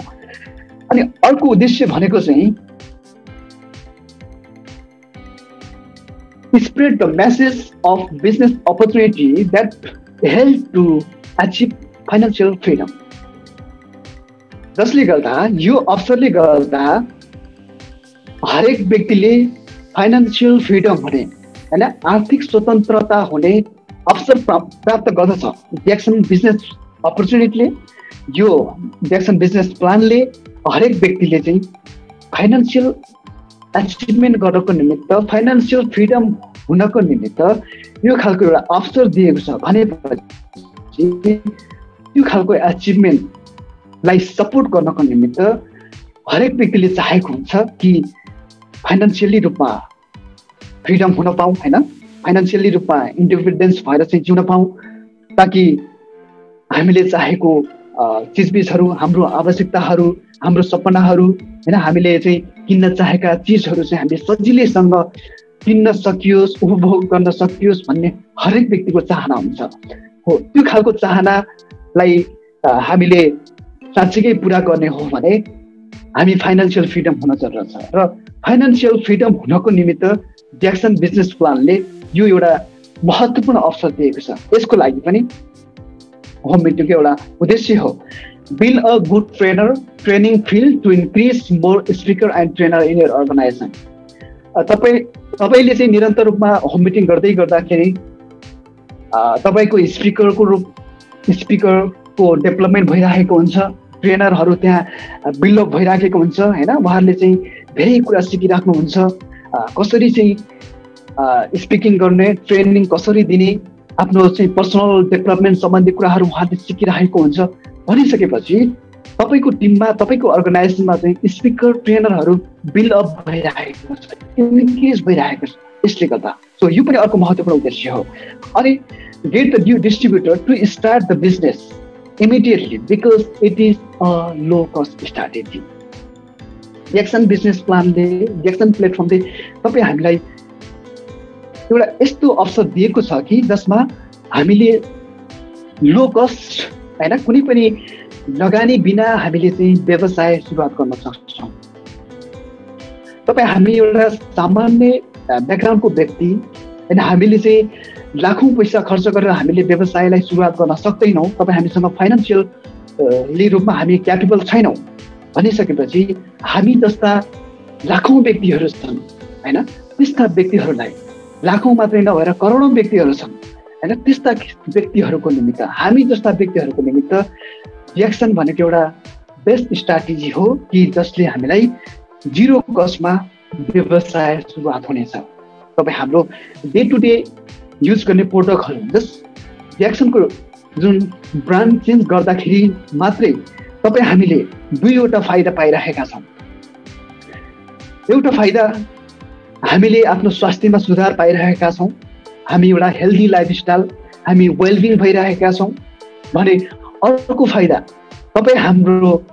अनि अर्को उद्देश्य भनेको चाहिँ spread the message of business opportunity that help to achieve financial freedom। जसले गर्दा यो अवसरले गर्दा हरेक व्यक्तिले फाइनेन्सियल फ्रिडम हुने, होइन, आर्थिक स्वतन्त्रता हुने अवसर प्राप्त गर्दछ। ड्याक्सन बिजनेस अपर्च्युनिटीले, यो ड्याक्सन बिजनेस प्लानले हरेक व्यक्तिले चाहिँ फाइनेन्सियल एचिभमेन्ट गर्नको निमित्त, फाइनेन्सियल फ्रिडम हुनको निमित्त यो खालको एउटा अवसर दिएको छ भनेपछि यो खालको एचिभमेन्टलाई सपोर्ट गर्नको निमित्त हरेक व्यक्तिले चाहेको हुन्छ कि फाइनेन्सियली रूपमा फ्रिडम हुन पाऊँ, होइन, फाइनेन्सियली रूपमा इन्डिपेन्डेन्स भएर चाहिँ जिउन पाऊँ, ताकि हामीले चाहेको चिजबिजहरू, हाम्रो आवश्यकताहरू, हाम्रो सपनाहरू, होइन, हामीले चाहिँ किन्न चाहेका चिजहरू चाहिँ हामीले सजिलैसँग किन्न सकियोस्, उपभोग गर्न सकियोस् भन्ने हरेक व्यक्तिको चाहना हुन्छ। हो, त्यो खालको चाहनालाई हामीले साँच्चीकै पुरा गर्ने हो भने हामी फाइनेन्सियल फ्रिडम हुन जरुरत छ। र फाइनेन्सियल फ्रिडम हुनको निमित्त ड्याक्सन बिजनेस प्लानले यो एउटा महत्त्वपूर्ण अवसर दिएको छ। यसको लागि पनि होम मिटिङको एउटा उद्देश्य हो। Build a good training field to increase more speaker and trainer in your organisation. तपाईँले चाहिँ निरन्तर रूपमा होम मिटिङ गर्दै गर्दाखेरि तपाईँको स्पिकरको डेभलपमेन्ट भइरहेको हुन्छ, ट्रेनरहरू त्यहाँ बिल्डअप भइराखेको हुन्छ होइन। उहाँहरूले चाहिँ धेरै कुरा सिकिराख्नुहुन्छ, कसरी चाहिँ स्पिकिङ गर्ने, ट्रेनिङ कसरी दिने, आफ्नो चाहिँ पर्सनल डेभलपमेन्ट सम्बन्धी कुराहरू उहाँहरूले सिकिरहेको हुन्छ। भनिसकेपछि तपाईँको टिममा, तपाईँको अर्गनाइजेसनमा चाहिँ स्पिकर ट्रेनरहरू बिल्डअप भइरहेको छ, इन्क्रिज भइरहेको छ। यसले गर्दा सो यो पनि अर्को महत्त्वपूर्ण उद्देश्य हो। अनि get the new distributor to start the business immediately because it is a low cost strategy. Jackson business plan ले, Jackson platform ले तपाईँ हामीलाई एउटा यस्तो अवसर दिएको छ कि जसमा हामीले लो कस्ट हैन कुनै पनि लगानी बिना हामीले चाहिँ व्यवसाय सुरुवात गर्न सक्छौँ। तपाईँ हामी एउटा सामान्य ब्याकग्राउन्डको व्यक्ति हैन, हामीले चाहिँ लाखौँ पैसा खर्च गरेर हामीले व्यवसायलाई सुरुवात गर्न सक्दैनौँ। तपाईँ हामीसँग फाइनेन्सियली रूपमा हामी क्यापेबल छैनौँ भनिसकेपछि हामी जस्ता लाखौँ व्यक्तिहरू छन् हैन, त्यस्ता व्यक्तिहरूलाई, लाखौँ मात्रै नभएर करोडौँ व्यक्तिहरू छन् हैन, त्यस्ता व्यक्तिहरूको निमित्त, हामी जस्ता व्यक्तिहरूको निमित्त ज्याक्सन भनेको एउटा बेस्ट स्ट्राटेजी हो कि जसले हामीलाई जिरो कस्टमा व्यवसाय सुरुवात हुनेछ। तपाईँ हाम्रो डे टु डे युज गर्ने प्रोडक्टहरू, जस ज्याक्सनको जुन ब्रान्ड चेन्ज गर्दाखेरि मात्रै तपाईँ हामीले दुईवटा फाइदा पाइरहेका छौँ। एउटा फाइदा हामीले आफ्नो स्वास्थ्यमा सुधार पाइरहेका छौँ, हामी एउटा हेल्दी लाइफस्टाइल, हामी वेलबिङ भइरहेका छौँ भने अर्को फाइदा तपाईँ हाम्रो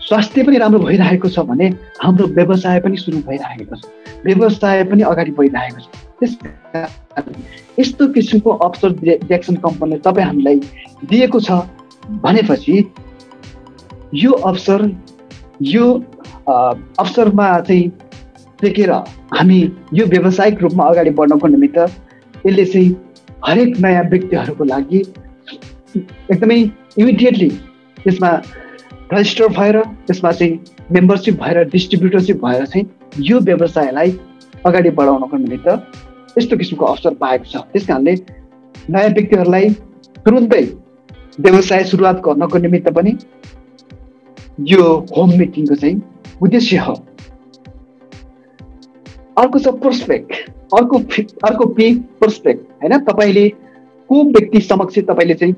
स्वास्थ्य पनि राम्रो भइरहेको छ भने हाम्रो व्यवसाय पनि सुरु भइरहेको छ, व्यवसाय पनि अगाडि बढिरहेको छ। त्यसकारण यस्तो किसिमको अवसर ज्याक्सन कम्पनीले तपाईँ हामीलाई दिएको छ भनेपछि यो अवसरमा चाहिँ टेकेर हामी यो व्यावसायिक रूपमा अगाडि बढ्नको निमित्त यसले चाहिँ हरेक नयाँ व्यक्तिहरूको लागि एकदमै इमिडिएटली त्यसमा रजिस्टर भएर, त्यसमा चाहिँ मेम्बरसिप भएर, डिस्ट्रिब्युटरसिप भएर चाहिँ यो व्यवसायलाई अगाडि बढाउनको निमित्त यस्तो किसिमको अवसर पाएको छ। त्यस कारणले नयाँ व्यक्तिहरूलाई तुरुन्तै व्यवसाय सुरुवात गर्नको निमित्त पनि यो होम मिटिङको चाहिँ उद्देश्य हो। अर्को छ प्रोस्पेक्ट, अर्को पी प्रोस्पेक्ट हैन। तपाईँले को व्यक्ति समक्ष तपाईँले चाहिँ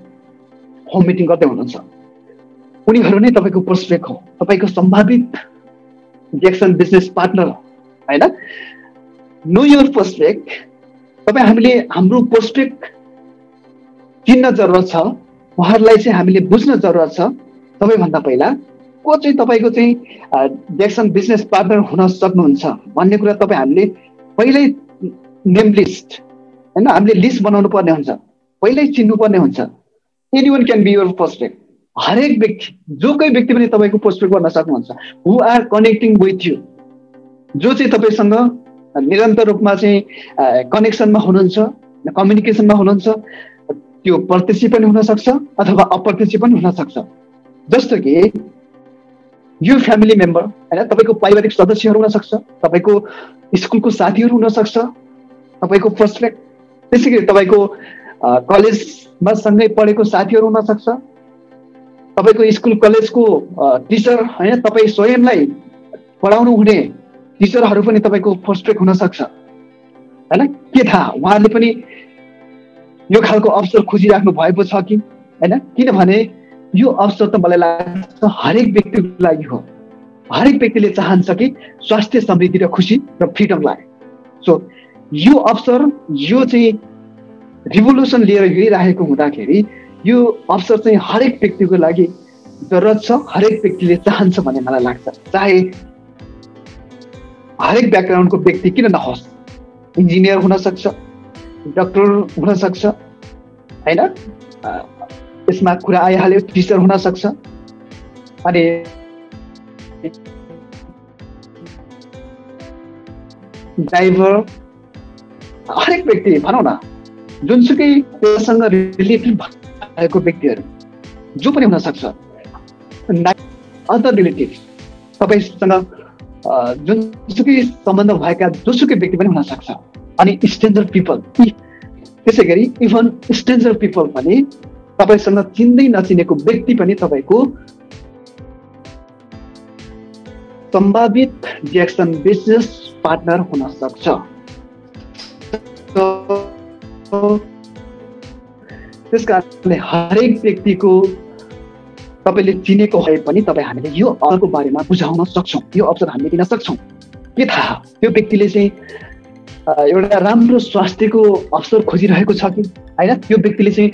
होम मिटिङ गर्दै हुनुहुन्छ, उनीहरू नै तपाईँको प्रोस्पेक्ट हो, तपाईँको सम्भावित ज्याक्सन बिजनेस पार्टनर हो हैन। नो योर प्रोस्पेक्ट, तपाईँ हामीले हाम्रो प्रोस्पेक्ट चिन्न जरुरत छ, उहाँहरूलाई चाहिँ हामीले बुझ्न जरुरत छ। सबैभन्दा पहिला को चाहिँ तपाईँको चाहिँ ज्याक्सन बिजनेस पार्टनर हुन सक्नुहुन्छ भन्ने कुरा तपाईँ हामीले पहिल्यै नेम लिस्ट हैन, हामीले लिस्ट बनाउनु पर्ने हुन्छ, पहिल्यै चिन्नु पर्ने हुन्छ। Anyone can be your prospect, हरेक व्यक्ति, जो कोही व्यक्ति पनि तपाईँको प्रोस्पेक्ट गर्न सक्नुहुन्छ। हु आर कनेक्टिङ विथ यु, जो चाहिँ तपाईँसँग निरन्तर रूपमा चाहिँ कनेक्सनमा हुनुहुन्छ, कम्युनिकेसनमा हुनुहुन्छ, त्यो प्रत्यक्ष पनि हुनसक्छ अथवा अप्रत्यक्ष पनि हुनसक्छ। जस्तो कि यो फ्यामिली मेम्बर हैन, तपाईँको पारिवारिक सदस्यहरू हुनसक्छ, तपाईँको स्कुलको साथीहरू हुनसक्छ, तपाईँको प्रोस्पेक्ट। त्यसै गरी तपाईँको कलेजमा सँगै पढेको साथीहरू हुनसक्छ, तपाईँको स्कुल कलेजको टिचर हैन, तपाईँ स्वयंलाई पढाउनु हुने टिचरहरू पनि तपाईँको प्रोस्पेक्ट हुनसक्छ हैन। के थाहा उहाँहरूले पनि यो खालको अवसर खोजिराख्नु भएको छ कि हैन, किनभने यो अवसर त मलाई लाग्छ हरेक व्यक्तिको लागि हो। हरेक व्यक्तिले चाहन्छ कि स्वास्थ्य, समृद्धि र खुसी र फ्रिडम लागे। सो यो अवसर, यो चाहिँ रिभोल्युसन लिएर हिँडिरहेको हुँदाखेरि यो अवसर चाहिँ हरेक व्यक्तिको लागि जरुरत छ, हरेक व्यक्तिले चाहन्छ भन्ने मलाई लाग्छ। चाहे हरेक ब्याकग्राउन्डको व्यक्ति किन नहोस्, इन्जिनियर हुनसक्छ, डक्टर हुनसक्छ हैन, यसमा कुरा आइहाल्यो, टिचर हुनसक्छ, अनि ड्राइभर, हरेक व्यक्ति भनौँ न, जुनसुकै त्योसँग रिलेटेड भएको व्यक्तिहरू जो पनि हुनसक्छ, अदर रिलेटिभ, तपाईँसँग जुनसुकै सम्बन्ध भएका जोसुकै व्यक्ति पनि हुनसक्छ। अनि स्ट्रेन्जर पिपल, त्यसै गरी इभन स्ट्रेन्जर पिपल पनि तपाईँसँग चिन्दै नचिनेको व्यक्ति पनि तपाईँको सम्भावित डिएक्सन बिजनेस पार्टनर हुन सक्छ। त्यसकारणले हरेक व्यक्तिको तपाईँले चिनेको भए पनि तपाईँ हामीले यो अवसरको बारेमा बुझाउन सक्छौँ, यो अवसर हामीले दिन सक्छौँ। के थाहा त्यो व्यक्तिले चाहिँ एउटा राम्रो स्वास्थ्यको अवसर खोजिरहेको छ कि होइन, त्यो व्यक्तिले चाहिँ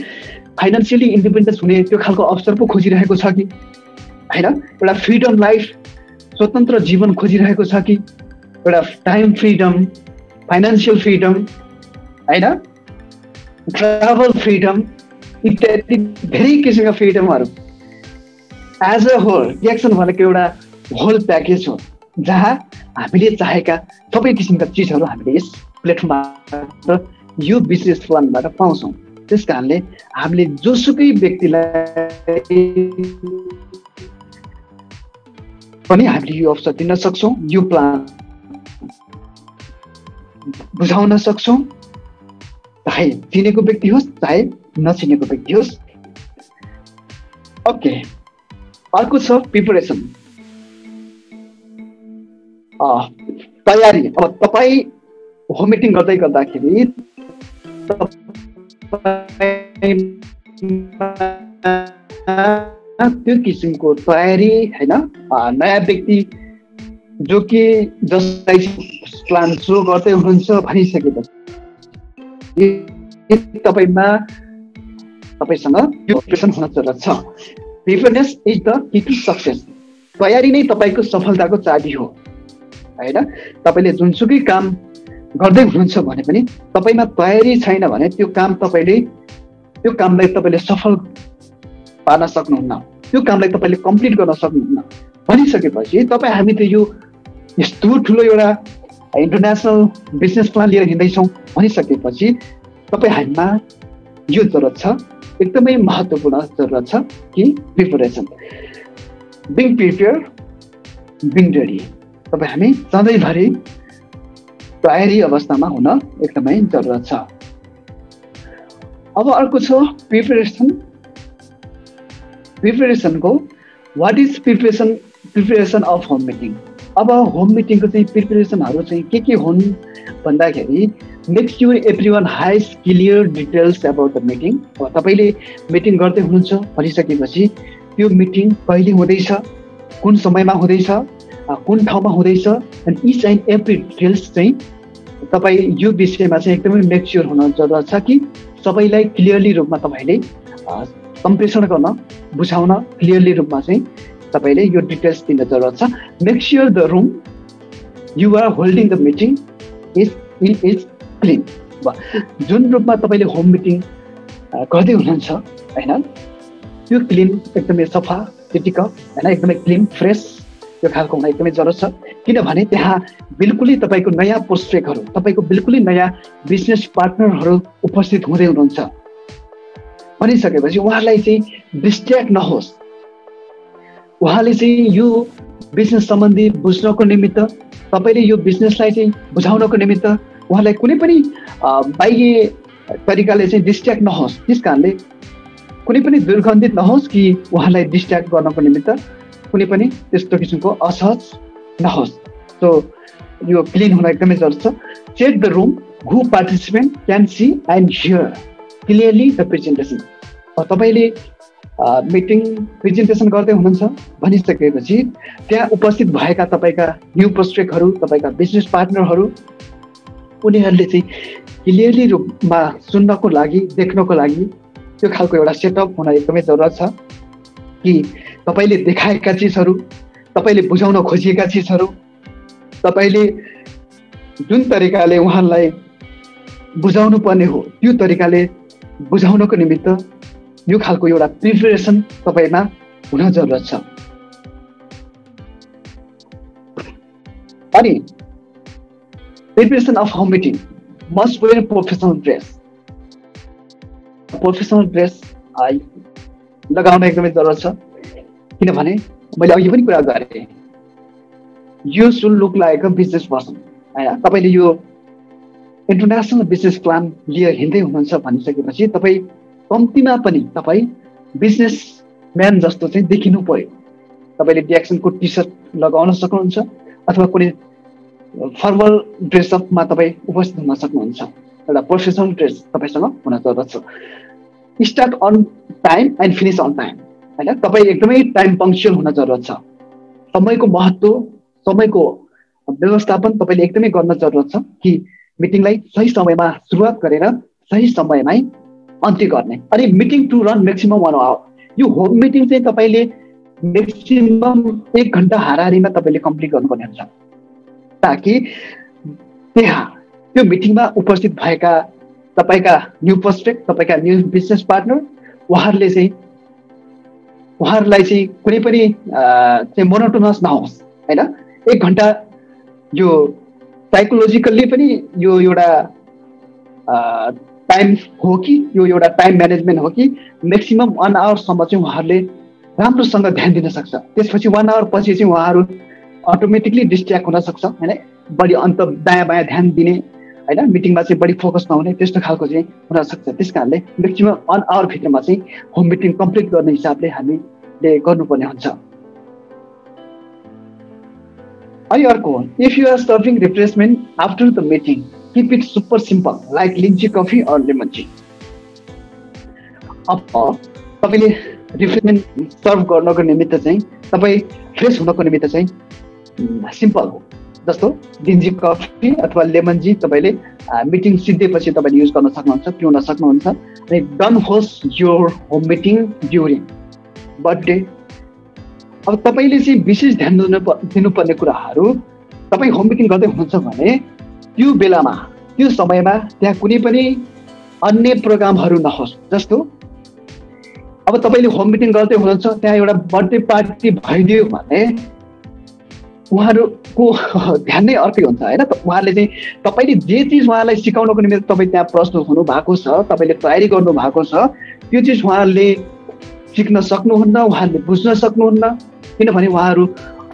फाइनेन्सियली इन्डिपेन्डेन्स हुने त्यो खालको अवसर पो खोजिरहेको छ कि होइन, एउटा फ्रिडम लाइफ, स्वतन्त्र जीवन खोजिरहेको छ कि एउटा टाइम फ्रिडम, फाइनेन्सियल फ्रिडम होइन, ट्राभल फ्रिडम इत्यादि धेरै किसिमका फ्रिडमहरू। एज अ होल डिएक्सन भनेको एउटा होल प्याकेज हो जहाँ हामीले चाहेका सबै किसिमका चिजहरू हामीले यस प्लेटफर्मबाट, यो बिजनेस प्लानबाट पाउँछौँ। त्यस कारणले हामीले जोसुकै व्यक्तिलाई पनि हामीले यो अवसर दिन सक्छौँ, यो प्लान बुझाउन सक्छौँ, चाहे चिनेको व्यक्ति होस् चाहे नचिनेको व्यक्ति होस्। ओके, अर्को छ प्रिपरेसन, तयारी। अब तपाईँ होम मिटिङ गर्दै गर्दाखेरि त्यो किसिमको तयारी होइन, नयाँ व्यक्ति जो कि जसलाई प्लान सो गर्दै हुनुहुन्छ भनिसकेपछि तपाईँसँग यो प्रिपरेसन हुन जरुरत छ। Preparedness is the key to success. तयारी नै तपाईँको सफलताको चाबी हो होइन। तपाईँले जुनसुकै काम गर्दै हुनुहुन्छ भने पनि तपाईँमा तयारी छैन भने त्यो कामलाई तपाईँले सफल पार्न सक्नुहुन्न, त्यो कामलाई तपाईँले कम्प्लिट गर्न सक्नुहुन्न। भनिसकेपछि तपाईँ हामी त यो यस्तो ठुलो एउटा इन्टरनेसनल बिजनेस प्लान लिएर हिँड्दैछौँ भनिसकेपछि तपाईँ हामीमा यो जरुरत छ, एकदमै महत्त्वपूर्ण जरुरत छ कि preparation, being prepare, being ready. तपाईँ हामी सधैँभरि तयारी अवस्थामा हुन एकदमै जरुरत छ। अब अर्को छ प्रिपरेसनको what is preparation of home meeting. अब होम मिटिङको चाहिँ प्रिपरेसनहरू चाहिँ के हुन् भन्दाखेरि make sure everyone has clear details about the meeting. अब तपाईँले मिटिङ गर्दै हुनुहुन्छ भनिसकेपछि त्यो मिटिङ कहिले हुँदैछ, कुन समयमा हुँदैछ, कुन ठाउँमा हुँदैछ, and each and every details चाहिँ तपाईँ यो विषयमा चाहिँ एकदमै मेक स्योर हुन जरुरत छ कि सबैलाई क्लियरली रूपमा तपाईँले सम्प्रेषण गर्न, बुझाउन क्लियरली रूपमा चाहिँ तपाईँले यो डिटेल्स दिन जरुरत छ। Make sure the room you are holding the meeting is clean. जुन रूपमा तपाईँले होम मिटिङ गर्दै हुनुहुन्छ होइन, त्यो क्लिन, एकदमै सफा, चिटिक्क होइन, एकदमै क्लिन, फ्रेस, त्यो खालको हुन एकदमै जरुरत छ। किनभने त्यहाँ बिल्कुलै तपाईँको नयाँ प्रोस्पेक्टहरू, तपाईँको बिल्कुलै नयाँ बिजनेस पार्टनरहरू उपस्थित हुँदै हुनुहुन्छ भनिसकेपछि उहाँलाई चाहिँ डिस्ट्र्याक्ट नहोस्। उहाँले चाहिँ यो बिजनेस सम्बन्धी बुझ्नको निमित्त, तपाईँले यो बिजनेसलाई चाहिँ बुझाउनको निमित्त उहाँलाई कुनै पनि बाह्य तरिकाले चाहिँ डिस्ट्र्याक्ट नहोस्। त्यस कारणले कुनै पनि दुर्गन्धित नहोस् कि उहाँलाई डिस्ट्र्याक्ट गर्नको निमित्त कुनै पनि त्यस्तो किसिमको असहज नहोस्। सो यो क्लिन हुन एकदमै जरुरी छ। Check the room who participant can see and hear clearly the presentation. तपाईँले मिटिङ प्रेजेन्टेसन गर्दै हुनुहुन्छ भनिसकेपछि त्यहाँ उपस्थित भएका तपाईँका न्यू प्रोस्पेक्टहरू, तपाईँका बिजनेस पार्टनरहरू, उनीहरूले चाहिँ क्लियरली रूपमा सुन्नको लागि, देख्नको लागि त्यो खालको एउटा सेटअप हुन एकदमै जरुरत छ कि तपाईँले देखाएका चिजहरू, तपाईँले बुझाउन खोजिएका चिजहरू, तपाईँले जुन तरिकाले उहाँलाई बुझाउनु पर्ने हो त्यो तरिकाले बुझाउनको निमित्त यो खालको एउटा प्रिपरेसन तपाईँमा हुन जरुरत छ। अनि preparation of home meeting must where professional dress. Professional dress लगाउन एकदमै जरुरत छ। किनभने मैले अघि पनि कुरा गरेँ, you should look like a business person होइन। तपाईँले यो इन्टरनेसनल बिजनेस प्लान लिएर हिँड्दै हुनुहुन्छ भनिसकेपछि तपाईँ कम्तीमा पनि तपाईँ बिजनेसम्यान जस्तो चाहिँ देखिनु पर्यो। तपाईँले डिएक्सनको टी सर्ट लगाउन सक्नुहुन्छ अथवा कुनै फर्मल ड्रेसअपमा तपाईँ उपस्थित हुन सक्नुहुन्छ। एउटा प्रोफेसनल ड्रेस तपाईँसँग हुन जरुरत छ। Start on time and finish on time होइन। तपाईँ एकदमै टाइम पङ्क्चुअल हुन जरुरत छ। समयको महत्त्व, समयको व्यवस्थापन तपाईँले एकदमै गर्न जरुरत छ कि मिटिङलाई सही समयमा सुरुवात गरेर सही समयमै अन्त्य गर्ने। अनि meeting to run maximum 1 hour. यो होम मिटिङ चाहिँ तपाईँले म्याक्सिमम 1 घन्टा हाराहारीमा तपाईँले कम्प्लिट गर्नुपर्ने हुन्छ, ताकि त्यहाँ त्यो मिटिङमा उपस्थित भएका तपाईँका न्यू प्रोस्पेक्ट, तपाईँका न्यू बिजनेस पार्टनर उहाँहरूलाई चाहिँ कुनै पनि चाहिँ मोनोटोनस नहोस् होइन। 1 घन्टा यो साइकोलोजिकल्ली पनि यो एउटा टाइम हो कि यो एउटा टाइम म्यानेजमेन्ट हो कि म्याक्सिमम 1 आवरसम्म चाहिँ उहाँहरूले राम्रोसँग ध्यान दिन सक्छ। त्यसपछि 1 आवर पछि चाहिँ उहाँहरू अटोमेटिकली डिस्ट्र्याक्ट हुन सक्छ होइन। बढी अन्त दायाँ बायाँ ध्यान दिने होइन, मिटिङमा चाहिँ बढी फोकस नहुने त्यस्तो खालको चाहिँ हुन सक्छ। त्यस कारणले म्याक्सिमम 1 आवरभित्रमा चाहिँ होम मिटिङ कम्प्लिट गर्ने हिसाबले हामीले गर्नुपर्ने हुन्छ। अनि अर्को, if you are serving refreshment after the meeting, keep it super simple like लिन्ची कफी अर लेमन टी। अब तपाईँले रिफ्रेसमेन्ट सर्भ गर्नको निमित्त चाहिँ तपाईँ फ्रेस हुनको निमित्त चाहिँ सिम्पल हो, जस्तो लिन्ची कफी अथवा लेमन टी तपाईँले मिटिङ सिद्धिएपछि तपाईँले युज गर्न सक्नुहुन्छ, पिउन सक्नुहुन्छ। अनि डन होस् your home meeting during birthday. अब तपाईँले चाहिँ विशेष ध्यान दिनुपर्ने कुराहरू, तपाईँ होम मिटिङ गर्दै हुनुहुन्छ भने त्यो बेलामा त्यो समयमा त्यहाँ कुनै पनि अन्य प्रोग्रामहरू नहोस्। जस्तो अब तपाईँले होम मिटिङ गर्दै हुनुहुन्छ, त्यहाँ एउटा बर्थडे पार्टी भइदियो भने उहाँहरूको ध्यान नै अर्कै हुन्छ होइन। उहाँहरूले चाहिँ तपाईँले जे चिज उहाँलाई सिकाउनको निमित्त तपाईँ त्यहाँ प्रस्तुत हुनु भएको छ, तपाईँले तयारी गर्नु भएको छ, त्यो चिज उहाँहरूले सिक्न सक्नुहुन्न, उहाँहरूले बुझ्न सक्नुहुन्न, किनभने उहाँहरू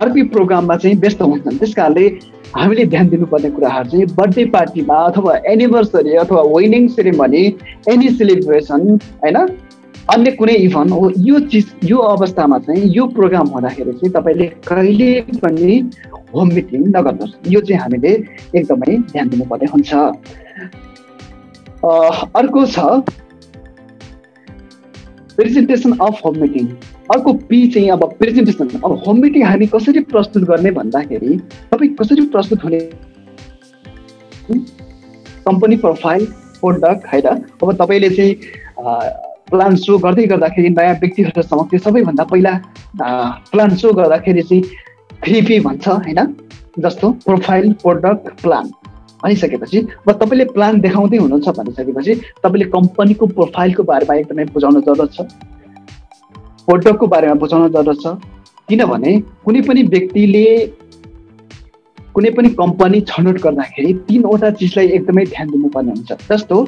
अर्कै प्रोग्राममा चाहिँ व्यस्त हुन्छन्। त्यस कारणले हामीले ध्यान दिनुपर्ने कुराहरू चाहिँ बर्थडे पार्टीमा अथवा एनिभर्सरी अथवा वेडिङ सेरेमनी, एनी सेलिब्रेसन होइन, अन्य कुनै इभेन्ट हो, यो अवस्थामा चाहिँ यो प्रोग्राम हुँदाखेरि चाहिँ तपाईँले कहिले पनि होम मिटिङ नगर्नुहोस्। यो चाहिँ हामीले एकदमै ध्यान दिनुपर्ने हुन्छ। अर्को छ प्रेजेन्टेसन अफ होम मिटिङ। अर्को पी चाहिँ अब प्रेजेन्टेसन। अब होम मिटिङ हामी कसरी प्रस्तुत गर्ने भन्दाखेरि तपाईँ कसरी प्रस्तुत हुने, कम्पनी प्रोफाइल, प्रोडक्ट होइन। अब तपाईँले चाहिँ प्लान सो गर्दै गर्दाखेरि नयाँ व्यक्तिहरू समक्ष सबैभन्दा पहिला प्लान सो गर्दाखेरि चाहिँ 3P भन्छ होइन, जस्तो प्रोफाइल, प्रोडक्ट, प्लान भनिसकेपछि अब तपाईँले प्लान देखाउँदै हुनुहुन्छ भनिसकेपछि तपाईँले कम्पनीको प्रोफाइलको बारेमा एकदमै बुझाउन जरुरत छ, प्रोडक्टको बारेमा बुझाउन जरुरत छ। किनभने कुनै पनि व्यक्तिले कुनै पनि कम्पनी छनौट गर्दाखेरि 3वटा चिजलाई एकदमै ध्यान दिनुपर्ने हुन्छ। जस्तो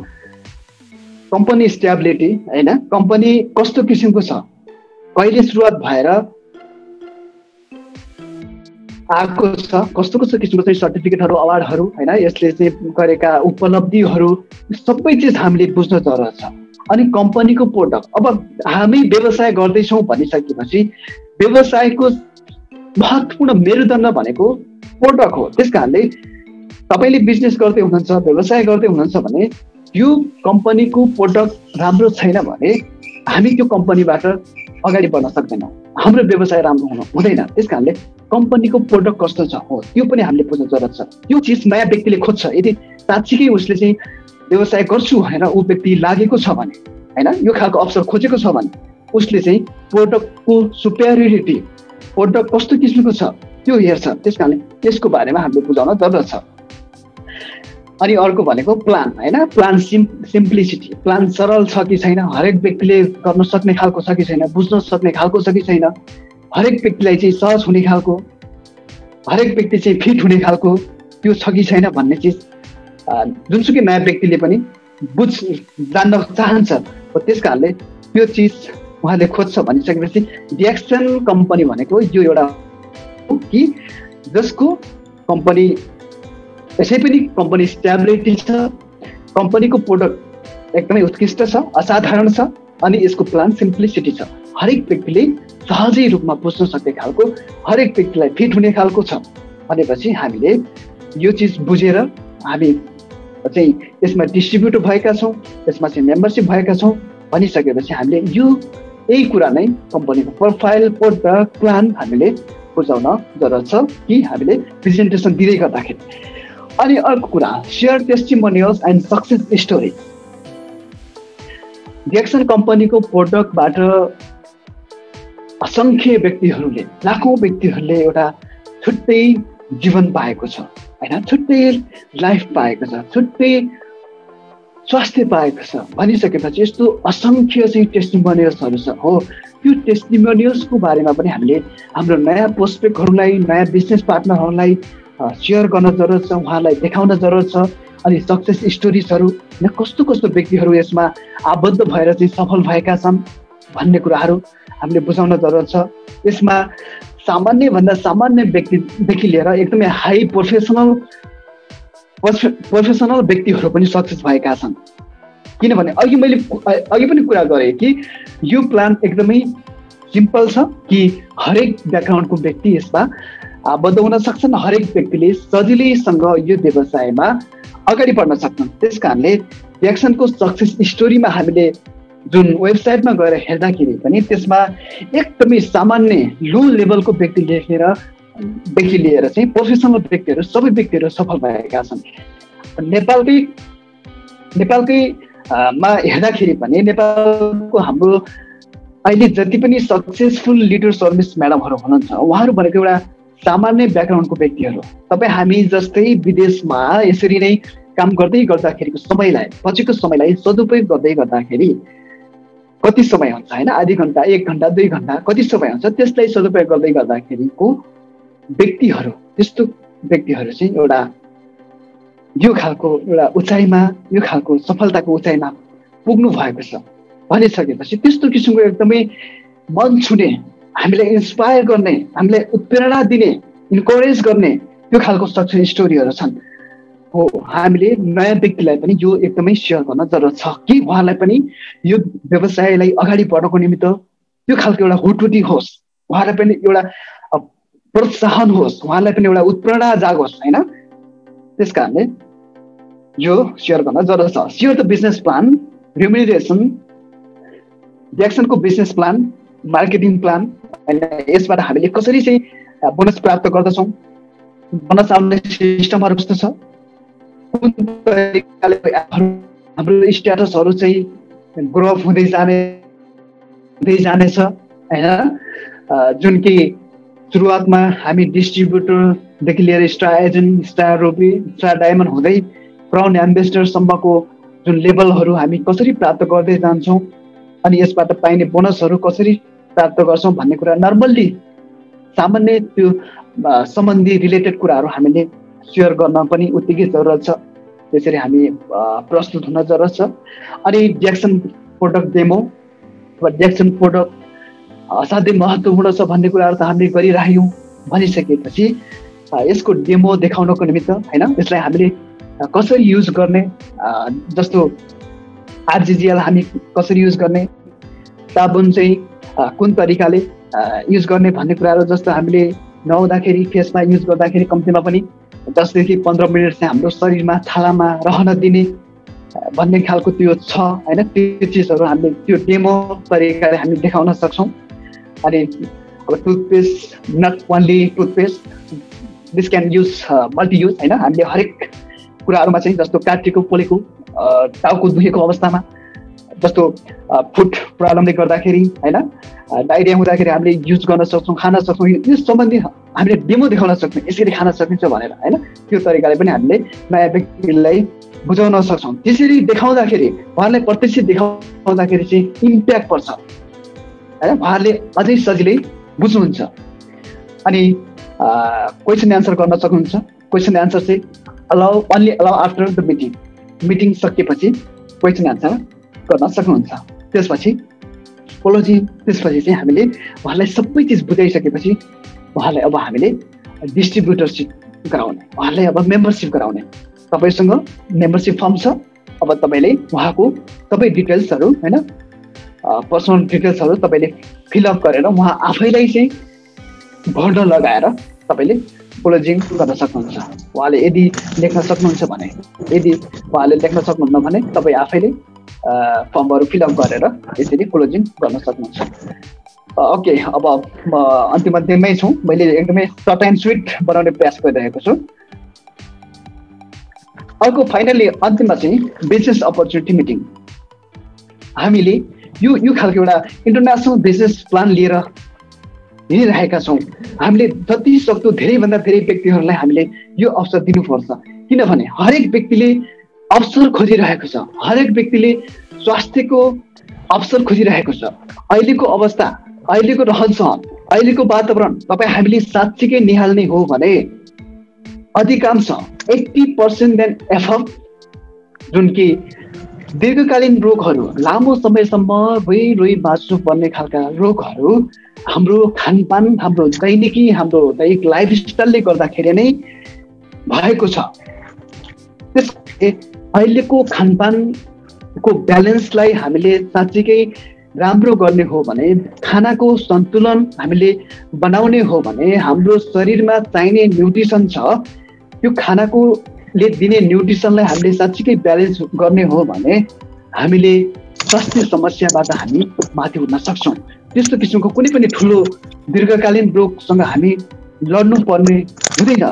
कम्पनी स्टेबिलिटी होइन, कम्पनी कस्तो किसिमको छ, कहिले सुरुवात भएर आएको छ, कस्तो कस्तो किसिमको चाहिँ सर्टिफिकेटहरू, अवार्डहरू होइन, यसले चाहिँ गरेका उपलब्धिहरू सबै चिज हामीले बुझ्न जरुरत छ। अनि कम्पनीको प्रोडक्ट, अब हामी व्यवसाय गर्दैछौँ भनिसकेपछि व्यवसायको महत्त्वपूर्ण मेरुदण्ड भनेको प्रोडक्ट हो। त्यस कारणले तपाईँले बिजनेस गर्दै हुनुहुन्छ, व्यवसाय गर्दै हुनुहुन्छ भने यो कम्पनीको प्रोडक्ट राम्रो छैन भने हामी त्यो कम्पनीबाट अगाडि बढ्न सक्दैनौँ, हाम्रो व्यवसाय राम्रो हुँदैन। त्यस कारणले कम्पनीको प्रोडक्ट कस्तो छ हो त्यो पनि हामीले बुझ्न जरुरत छ। त्यो चिज नयाँ व्यक्तिले खोज्छ, यदि साँच्चीकै उसले चाहिँ व्यवसाय गर्छु भनेर ऊ व्यक्ति लागेको छ भने होइन, यो खालको अवसर खोजेको छ भने उसले चाहिँ प्रोडक्टको सुपेरियोरिटी, प्रोडक्ट कस्तो किसिमको छ त्यो हेर्छ। त्यस कारणले यसको बारेमा हामीले बुझाउन जरुरत छ। अनि अर्को भनेको प्लान होइन, प्लान सिम्प्लिसिटी। प्लान सरल छ कि छैन, हरेक व्यक्तिले गर्न सक्ने खालको छ कि छैन, बुझ्न सक्ने खालको छ कि छैन, हरेक व्यक्तिलाई चाहिँ सहज हुने खालको, हरेक व्यक्ति चाहिँ फिट हुने खालको त्यो छ कि छैन भन्ने चिज जुनसुकै नयाँ व्यक्तिले पनि जान्न चाहन्छ। त्यस कारणले त्यो चिज उहाँले खोज्छ भनिसकेपछि डिएक्सन कम्पनी भनेको यो एउटा हो कि जसको कम्पनी यसै पनि कम्पनी स्ट्याबिलिटी छ, कम्पनीको प्रोडक्ट एकदमै उत्कृष्ट छ, असाधारण छ, अनि यसको प्लान सिम्प्लिसिटी छ, हरेक व्यक्तिले सहजै रूपमा बुझ्न सक्ने खालको, हरेक व्यक्तिलाई फिट हुने खालको छ भनेपछि हामीले यो चिज बुझेर हामी चाहिँ यसमा डिस्ट्रिब्युटर भएका छौँ, यसमा चाहिँ मेम्बरसिप भएका छौँ भनिसकेपछि हामीले यो यही कुरा नै कम्पनीको प्रोफाइल, प्रोडक्ट, प्लान हामीले बुझाउन जरुरत छ कि हामीले प्रेजेन्टेसन दिँदै गर्दाखेरि। अनि अर्को कुरा share testimonials and success story. DXN कम्पनीको प्रोडक्टबाट असङ्ख्य व्यक्तिहरूले, लाखौँ व्यक्तिहरूले एउटा छुट्टै जीवन पाएको छ होइन, छुट्टै लाइफ पाएको छ, छुट्टै स्वास्थ्य पाएको छ भनिसकेपछि यस्तो असङ्ख्य चाहिँ टेस्टिमोनियल्सहरू छ। हो, त्यो टेस्टिमोनियल्सको बारेमा पनि हामीले हाम्रो नयाँ प्रोस्पेक्टहरूलाई, नयाँ बिजनेस पार्टनरहरूलाई सेयर गर्न जरुरत छ, उहाँलाई देखाउन जरुरत छ। अनि सक्सेस स्टोरिजहरू कस्तो कस्तो व्यक्तिहरू यसमा आबद्ध भएर चाहिँ सफल भएका छन् भन्ने कुराहरू हामीले बुझाउन जरुरत छ। यसमा सामान्यभन्दा सामान्य व्यक्तिदेखि लिएर एकदमै हाई प्रोफेसनल व्यक्तिहरू पनि सक्सेस भएका छन्। किनभने अघि पनि कुरा गरेँ कि यो प्लान एकदमै सिम्पल छ कि हरेक ब्याकग्राउन्डको व्यक्ति यसमा आबद्ध हुन सक्छन्, हरेक व्यक्तिले सजिलैसँग यो व्यवसायमा अगाडि बढ्न सक्छन्। त्यस कारणले डिएक्सनको सक्सेस स्टोरीमा हामीले जुन वेबसाइटमा गएर हेर्दाखेरि पनि त्यसमा एकदमै सामान्य लो लेभलको व्यक्तिदेखि लिएर चाहिँ प्रोफेसनल व्यक्तिहरू, सबै व्यक्तिहरू सफल भएका छन्। नेपालकै मा हेर्दाखेरि पनि नेपालको हाम्रो अहिले जति पनि सक्सेसफुल लिडर सर्भिस म्याडमहरू हुनुहुन्छ उहाँहरू भनेको एउटा सामान्य ब्याकग्राउन्डको व्यक्तिहरू। तपाईँ हामी जस्तै विदेशमा यसरी नै काम गर्दै गर्दाखेरिको समयलाई, पछिको समयलाई सदुपयोग गर्दै गर्दाखेरि कति समय हुन्छ होइन, आधी घन्टा, 1 घन्टा, 2 घन्टा कति समय हुन्छ, त्यसलाई सदुपयोग गर्दै गर्दाखेरिको व्यक्तिहरू, त्यस्तो व्यक्तिहरू चाहिँ एउटा यो खालको एउटा उचाइमा, यो खालको सफलताको उचाइमा पुग्नु भएको छ भनिसकेपछि त्यस्तो किसिमको एकदमै मन छुने, हामीलाई इन्सपायर गर्ने, हामीलाई उत्प्रेरणा दिने, इन्करेज गर्ने त्यो खालको सक्सेस स्टोरीहरू छन्। हो, हामीले नयाँ व्यक्तिलाई पनि यो एकदमै सेयर गर्न जरुरत छ कि उहाँलाई पनि यो व्यवसायलाई अगाडि बढ्नको निमित्त त्यो खालको एउटा हुटुटी होस्, उहाँलाई पनि एउटा प्रोत्साहन होस्, उहाँलाई पनि एउटा उत्प्रेरणा जागोस् होइन। त्यस कारणले यो सेयर गर्न जरुरत छ। Share the business plan, remuneration, डिएक्सनको बिजनेस प्लान, मार्केटिङ प्लान, यसबाट हामीले कसरी चाहिँ बोनस प्राप्त गर्दछौँ, बोनस आउने सिस्टमहरू कस्तो छ, कुन तरिकाले हाम्रो स्ट्याटसहरू चाहिँ ग्रो अप हुँदै जानेछ होइन। जुन कि सुरुवातमा हामी डिस्ट्रिब्युटरदेखि लिएर star agent, star ruby, star diamond हुँदै क्राउन एम्बेसडरसम्मको जुन लेभलहरू हामी कसरी प्राप्त गर्दै जान्छौँ अनि यसबाट पाइने बोनसहरू कसरी प्राप्त गर्छौँ भन्ने कुरा नर्मल्ली सामान्य त्यो सम्बन्धी रिलेटेड कुराहरू हामीले सेयर गर्न पनि उत्तिकै जरुरत छ। त्यसरी हामी प्रस्तुत हुन जरुरत छ। अनि डिएक्सन प्रोडक्ट डेमो वा डिएक्सन प्रोडक्ट असाध्यै महत्त्वपूर्ण छ भन्ने कुराहरू त हामीले गरिराख्यौँ भनिसकेपछि यसको डेमो देखाउनको निमित्त होइन, यसलाई हामीले कसरी युज गर्ने, जस्तो आरजिजिएल हामी कसरी युज गर्ने, साबुन चाहिँ कुन तरिकाले युज गर्ने भन्ने कुराहरू, जस्तो हामीले नुहाउँदाखेरि फेसमा युज गर्दाखेरि कम्तीमा पनि 10 देखि 15 मिनट चाहिँ हाम्रो शरीरमा छालामा रहन दिने भन्ने खालको त्यो छ होइन। त्यो चिजहरू हामीले त्यो डेमो तरिकाले हामी देखाउन सक्छौँ। अनि अब toothpaste, not only toothpaste, this can use multi use होइन। हामीले हरेक कुराहरूमा चाहिँ जस्तो काटेको पोलेको, टाउको दुखेको अवस्थामा, जस्तो फुड प्रब्लमले गर्दाखेरि होइन, डाइरिया हुँदाखेरि हामीले युज गर्न सक्छौँ, खान सक्छौँ। यो सम्बन्धी हामीले डेमो देखाउन सक्छौँ, यसरी खान सकिन्छ भनेर होइन। त्यो तरिकाले पनि हामीले नयाँ व्यक्तिलाई बुझाउन सक्छौँ। त्यसरी देखाउँदाखेरि, उहाँलाई प्रत्यक्ष देखाउँदाखेरि चाहिँ इम्प्याक्ट पर्छ होइन, उहाँहरूले अझै सजिलै बुझ्नुहुन्छ। अनि क्वेसन एन्सर गर्न सक्नुहुन्छ। क्वेसन एन्सर चाहिँ only allow after the meeting सकिएपछि क्वेसन एन्सर गर्न सक्नुहुन्छ। त्यसपछि कोलोजिङ त्यसपछि चाहिँ हामीले उहाँलाई सबै चिज बुझाइसकेपछि उहाँलाई अब हामीले डिस्ट्रिब्युटरसिप गराउने, उहाँलाई अब मेम्बरसिप गराउने। तपाईँसँग मेम्बरसिप फर्म छ, अब तपाईँले उहाँको सबै डिटेल्सहरू होइन पर्सनल डिटेल्सहरू तपाईँले फिलअप गरेर उहाँ आफैलाई चाहिँ भर्न लगाएर तपाईँले क्लोजिङ गर्न सक्नुहुन्छ। उहाँले यदि लेख्न सक्नुहुन्छ भने, यदि उहाँले लेख्न सक्नुहुन्न भने तपाईँ आफैले फर्महरू फिलअप गरेर यसरी क्लोजिङ गर्न सक्नुहुन्छ। ओके, अब म अन्तिममै छु। मैले एकदमै सर्ट एन्ड स्विट बनाउने प्रयास गरिरहेको छु। अर्को फाइनली अन्तिममा चाहिँ बिजनेस अपर्च्युनिटी मिटिङ। हामीले यो खालको एउटा इन्टरनेसनल बिजनेस प्लान लिएर हिँडिरहेका छौँ। हामीले जति सक्दो धेरैभन्दा धेरै व्यक्तिहरूलाई हामीले यो अवसर दिनुपर्छ, किनभने हरेक व्यक्तिले अवसर खोजिरहेको छ, हरेक व्यक्तिले स्वास्थ्यको अवसर खोजिरहेको छ। अहिलेको अवस्था, अहिलेको रहनसहन, अहिलेको वातावरण तपाईँ हामीले साँच्चीकै निहाल्ने हो भने अधिकांश 80% देन एफअप जुन कि दीर्घकालीन रोगहरू, लामो समयसम्म रोइ बाँच्नु पर्ने खालका रोगहरू हाम्रो खानपान, हाम्रो हाम्रो दैनिक लाइफस्टाइलले गर्दाखेरि नै भएको छ। त्यसले अहिलेको खानपानको ब्यालेन्सलाई हामीले साँच्चीकै राम्रो गर्ने हो भने, खानाको सन्तुलन हामीले बनाउने हो भने, हाम्रो शरीरमा चाहिने न्युट्रिसन छ, त्यो खानाको ले दिने न्युट्रिसनलाई हामीले साँच्चीकै ब्यालेन्स गर्ने हो भने हामीले स्वास्थ्य समस्याबाट हामी माथि उठ्न सक्छौँ। त्यस्तो किसिमको कुनै पनि ठुलो दीर्घकालीन रोगसँग हामी लड्नु पर्ने हुँदैन।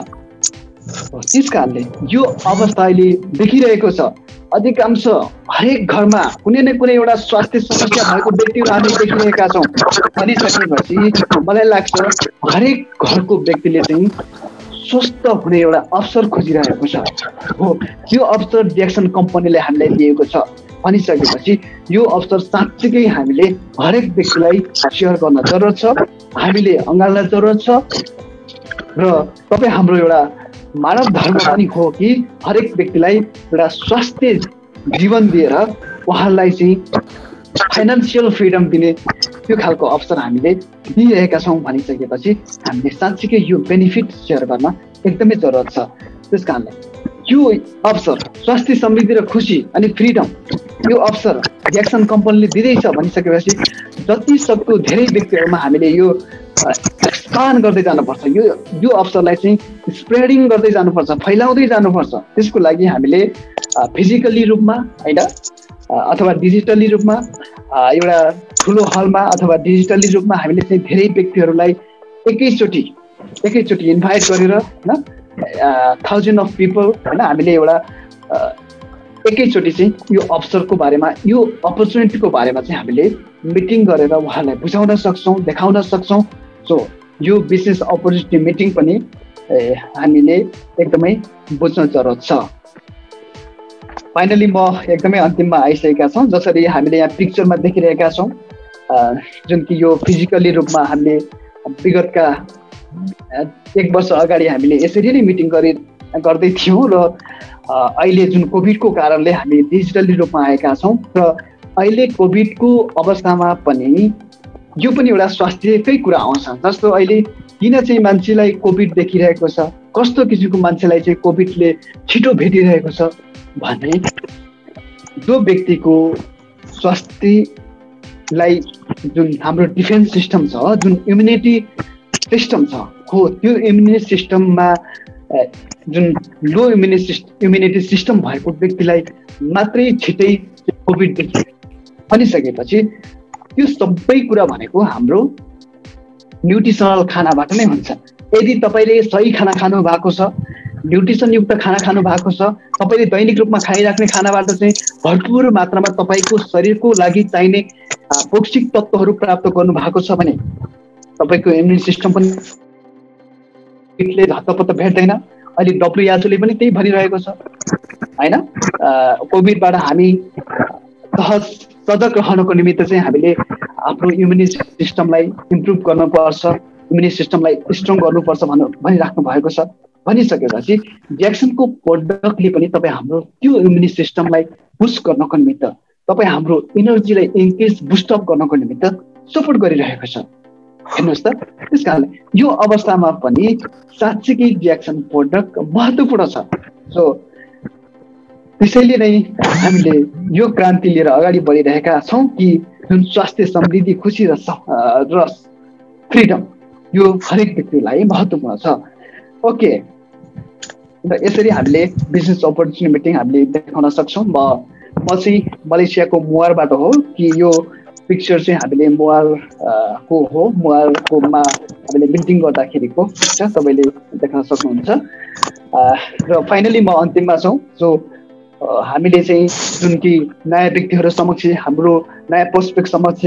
त्यस कारणले यो अवस्था अहिले देखिरहेको छ। अधिकांश हरेक घरमा कुनै न कुनै एउटा स्वास्थ्य समस्या भएको व्यक्तिहरू हामी देखिरहेका छौँ। भनिसकेपछि मलाई लाग्छ हरेक घरको व्यक्तिले चाहिँ स्वस्थ हुने एउटा अवसर खोजिरहेको छ। हो, यो अवसर डिएक्सन कम्पनीले हामीलाई दिएको छ। भनिसकेपछि यो अवसर साँच्चीकै हामीले हरेक व्यक्तिलाई सेयर गर्न जरुरत छ, हामीले अँगाल्न जरुरत छ। र तपाईँ हाम्रो एउटा मानव धर्म पनि हो कि हरेक व्यक्तिलाई एउटा स्वास्थ्य जीवन दिएर उहाँलाई चाहिँ फाइनेन्सियल फ्रिडम दिने त्यो खालको अवसर हामीले दिइरहेका छौँ भनिसकेपछि हामीले साँच्चीकै यो बेनिफिट सेयर गर्न एकदमै जरुरत छ। त्यस कारणले यो अवसर स्वास्थ्य, समृद्धि र खुसी अनि फ्रिडम यो अवसर डिएक्सन कम्पनीले दिँदैछ भनिसकेपछि जति सक्दो धेरै व्यक्तिहरूमा हामीले यो एक्सपान्ड गर्दै जानुपर्छ। यो अवसरलाई चाहिँ स्प्रेडिङ गर्दै जानुपर्छ, फैलाउँदै जानुपर्छ। त्यसको लागि हामीले फिजिकली रूपमा होइन अथवा डिजिटली रूपमा एउटा ठुलो हलमा अथवा डिजिटली रूपमा हामीले चाहिँ धेरै व्यक्तिहरूलाई एकैचोटि इन्भाइट गरेर होइन 1000 अफ पिपल होइन हामीले एउटा एकैचोटि चाहिँ यो अवसरको बारेमा, यो अपर्च्युनिटीको बारेमा चाहिँ हामीले मिटिङ गरेर उहाँलाई बुझाउन सक्छौँ, देखाउन सक्छौँ। सो यो बिजनेस अपर्च्युनिटी मिटिङ पनि हामीले एकदमै बुझ्न जरुरत छ। फाइनली म एकदमै अन्तिममा आइसकेका छौँ। जसरी हामीले यहाँ पिक्चरमा देखिरहेका छौँ, जुन कि यो फिजिकली रूपमा हामीले विगतका 1 वर्ष अगाडि हामीले यसरी नै मिटिङ गर्दै थियौँ र अहिले जुन कोभिडको कारणले हामी डिजिटली रूपमा आएका छौँ र अहिले कोभिडको अवस्थामा पनि यो पनि एउटा स्वास्थ्यकै कुरा आउँछ। जस्तो अहिले किन चाहिँ मान्छेलाई कोभिड देखिरहेको छ, कस्तो किसिमको मान्छेलाई चाहिँ कोभिडले छिटो भेटिरहेको छ भने जो व्यक्तिको स्वास्थ्यलाई जुन हाम्रो डिफेन्स सिस्टम छ, जुन इम्युनिटी सिस्टम छ, हो त्यो इम्युनिटी सिस्टममा जुन लो इम्युनिटी सिस्टम भएको व्यक्तिलाई मात्रै छिटै कोभिड देखियो भनिसकेपछि त्यो सबै कुरा भनेको हाम्रो न्युट्रिसनल खानाबाट नै हुन्छ। यदि तपाईँले सही खाना खानु भएको छ, न्युट्रिसनयुक्त खाना खानु भएको छ, तपाईँले दैनिक रूपमा खाइराख्ने खानाबाट चाहिँ भरपुर मात्रामा तपाईँको शरीरको लागि चाहिने पौष्टिक तत्त्वहरू प्राप्त गर्नु भएको छ भने तपाईँको इम्युन सिस्टम पनि हत्तपत्त भेट्दैन। अहिले WHO ले पनि त्यही भनिरहेको छ होइन। कोभिडबाट हामी सजग रहनको निमित्त चाहिँ हामीले आफ्नो इम्युन सिस्टमलाई इम्प्रुभ गर्नुपर्छ, इम्युन सिस्टमलाई स्ट्रङ गर्नुपर्छ भनिराख्नु भएको छ। भनिसकेपछि डिएक्सनको प्रोडक्टले पनि तपाईँ हाम्रो त्यो इम्युन सिस्टमलाई बुस्ट गर्नको निमित्त तपाईँ हाम्रो एनर्जीलाई इन्क्रिज बुस्टअप गर्नको निमित्त सपोर्ट गरिरहेको छ। हेर्नुहोस् त, त्यस कारणले यो अवस्थामा पनि साँच्चीकै डिएक्सन प्रोडक्ट महत्त्वपूर्ण छ। सो त्यसैले नै हामीले यो क्रान्ति लिएर अगाडि बढिरहेका छौँ कि जुन स्वास्थ्य, समृद्धि, खुसी र फ्रिडम यो हरेक व्यक्तिलाई महत्त्वपूर्ण छ। ओके, र यसरी हामीले बिजनेस अपर्च्युनिटी हामीले देखाउन सक्छौँ। म चाहिँ मलेसियाको मुवारबाट हो कि यो पिक्चर चाहिँ हामीले मुवारको हो, मुवारकोमा हामीले मिटिङ गर्दाखेरिको पिक्चर तपाईँले देख्न सक्नुहुन्छ। र फाइनली म अन्तिममा छौँ। सो हामीले चाहिँ जुन कि नयाँ व्यक्तिहरू समक्ष, हाम्रो नयाँ प्रोस्पेक्ट समक्ष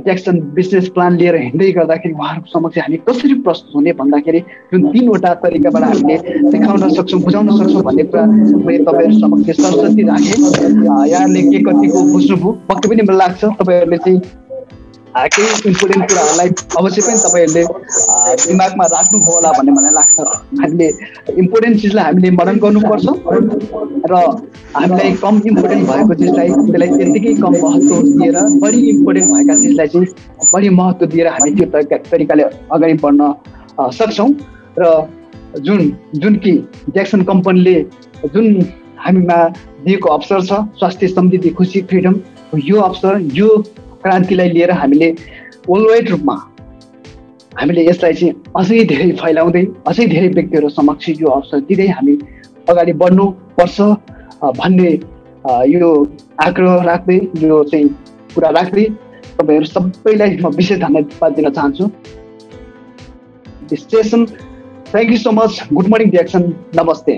डिएक्सन बिजनेस प्लान लिएर हिँड्दै गर्दाखेरि उहाँहरूको समक्ष हामी कसरी प्रस्तुत हुने भन्दाखेरि जुन 3वटा तरिकाबाट हामीले देखाउन सक्छौँ, बुझाउन सक्छौँ भन्ने कुरा मैले तपाईँहरू समक्ष सरस्वती राखेँ। यहाँले के कतिको बुझ्नुभयो पक्कै पनि मलाई लाग्छ तपाईँहरूले चाहिँ केही इम्पोर्टेन्ट कुराहरूलाई अवश्य पनि तपाईँहरूले दिमागमा राख्नुभयो होला भन्ने मलाई लाग्छ। हामीले इम्पोर्टेन्ट चिजलाई हामीले मनन गर्नुपर्छ र हामीलाई कम इम्पोर्टेन्ट भएको चिजलाई त्यसलाई त्यत्तिकै कम महत्त्व दिएर बढी इम्पोर्टेन्ट भएका चिजलाई चाहिँ बढी महत्त्व दिएर हामी त्यो तरिकाले अगाडि बढ्न सक्छौँ। र जुन कि डिएक्सन कम्पनीले जुन हामीमा दिएको अवसर छ, स्वास्थ्य, समृद्धि, खुसी, फ्रिडम, यो अवसर, यो क्रान्तिलाई लिएर हामीले वर्ल्ड वाइड रूपमा हामीले यसलाई चाहिँ अझै धेरै फैलाउँदै अझै धेरै व्यक्तिहरू समक्ष यो अवसर दिँदै हामी अगाडि बढ्नुपर्छ भन्ने यो आग्रह राख्दै, यो चाहिँ कुरा राख्दै तपाईँहरू सबैलाई म विशेष धन्यवाद दिन चाहन्छु। This session, thank you so much. Good morning DXN, नमस्ते।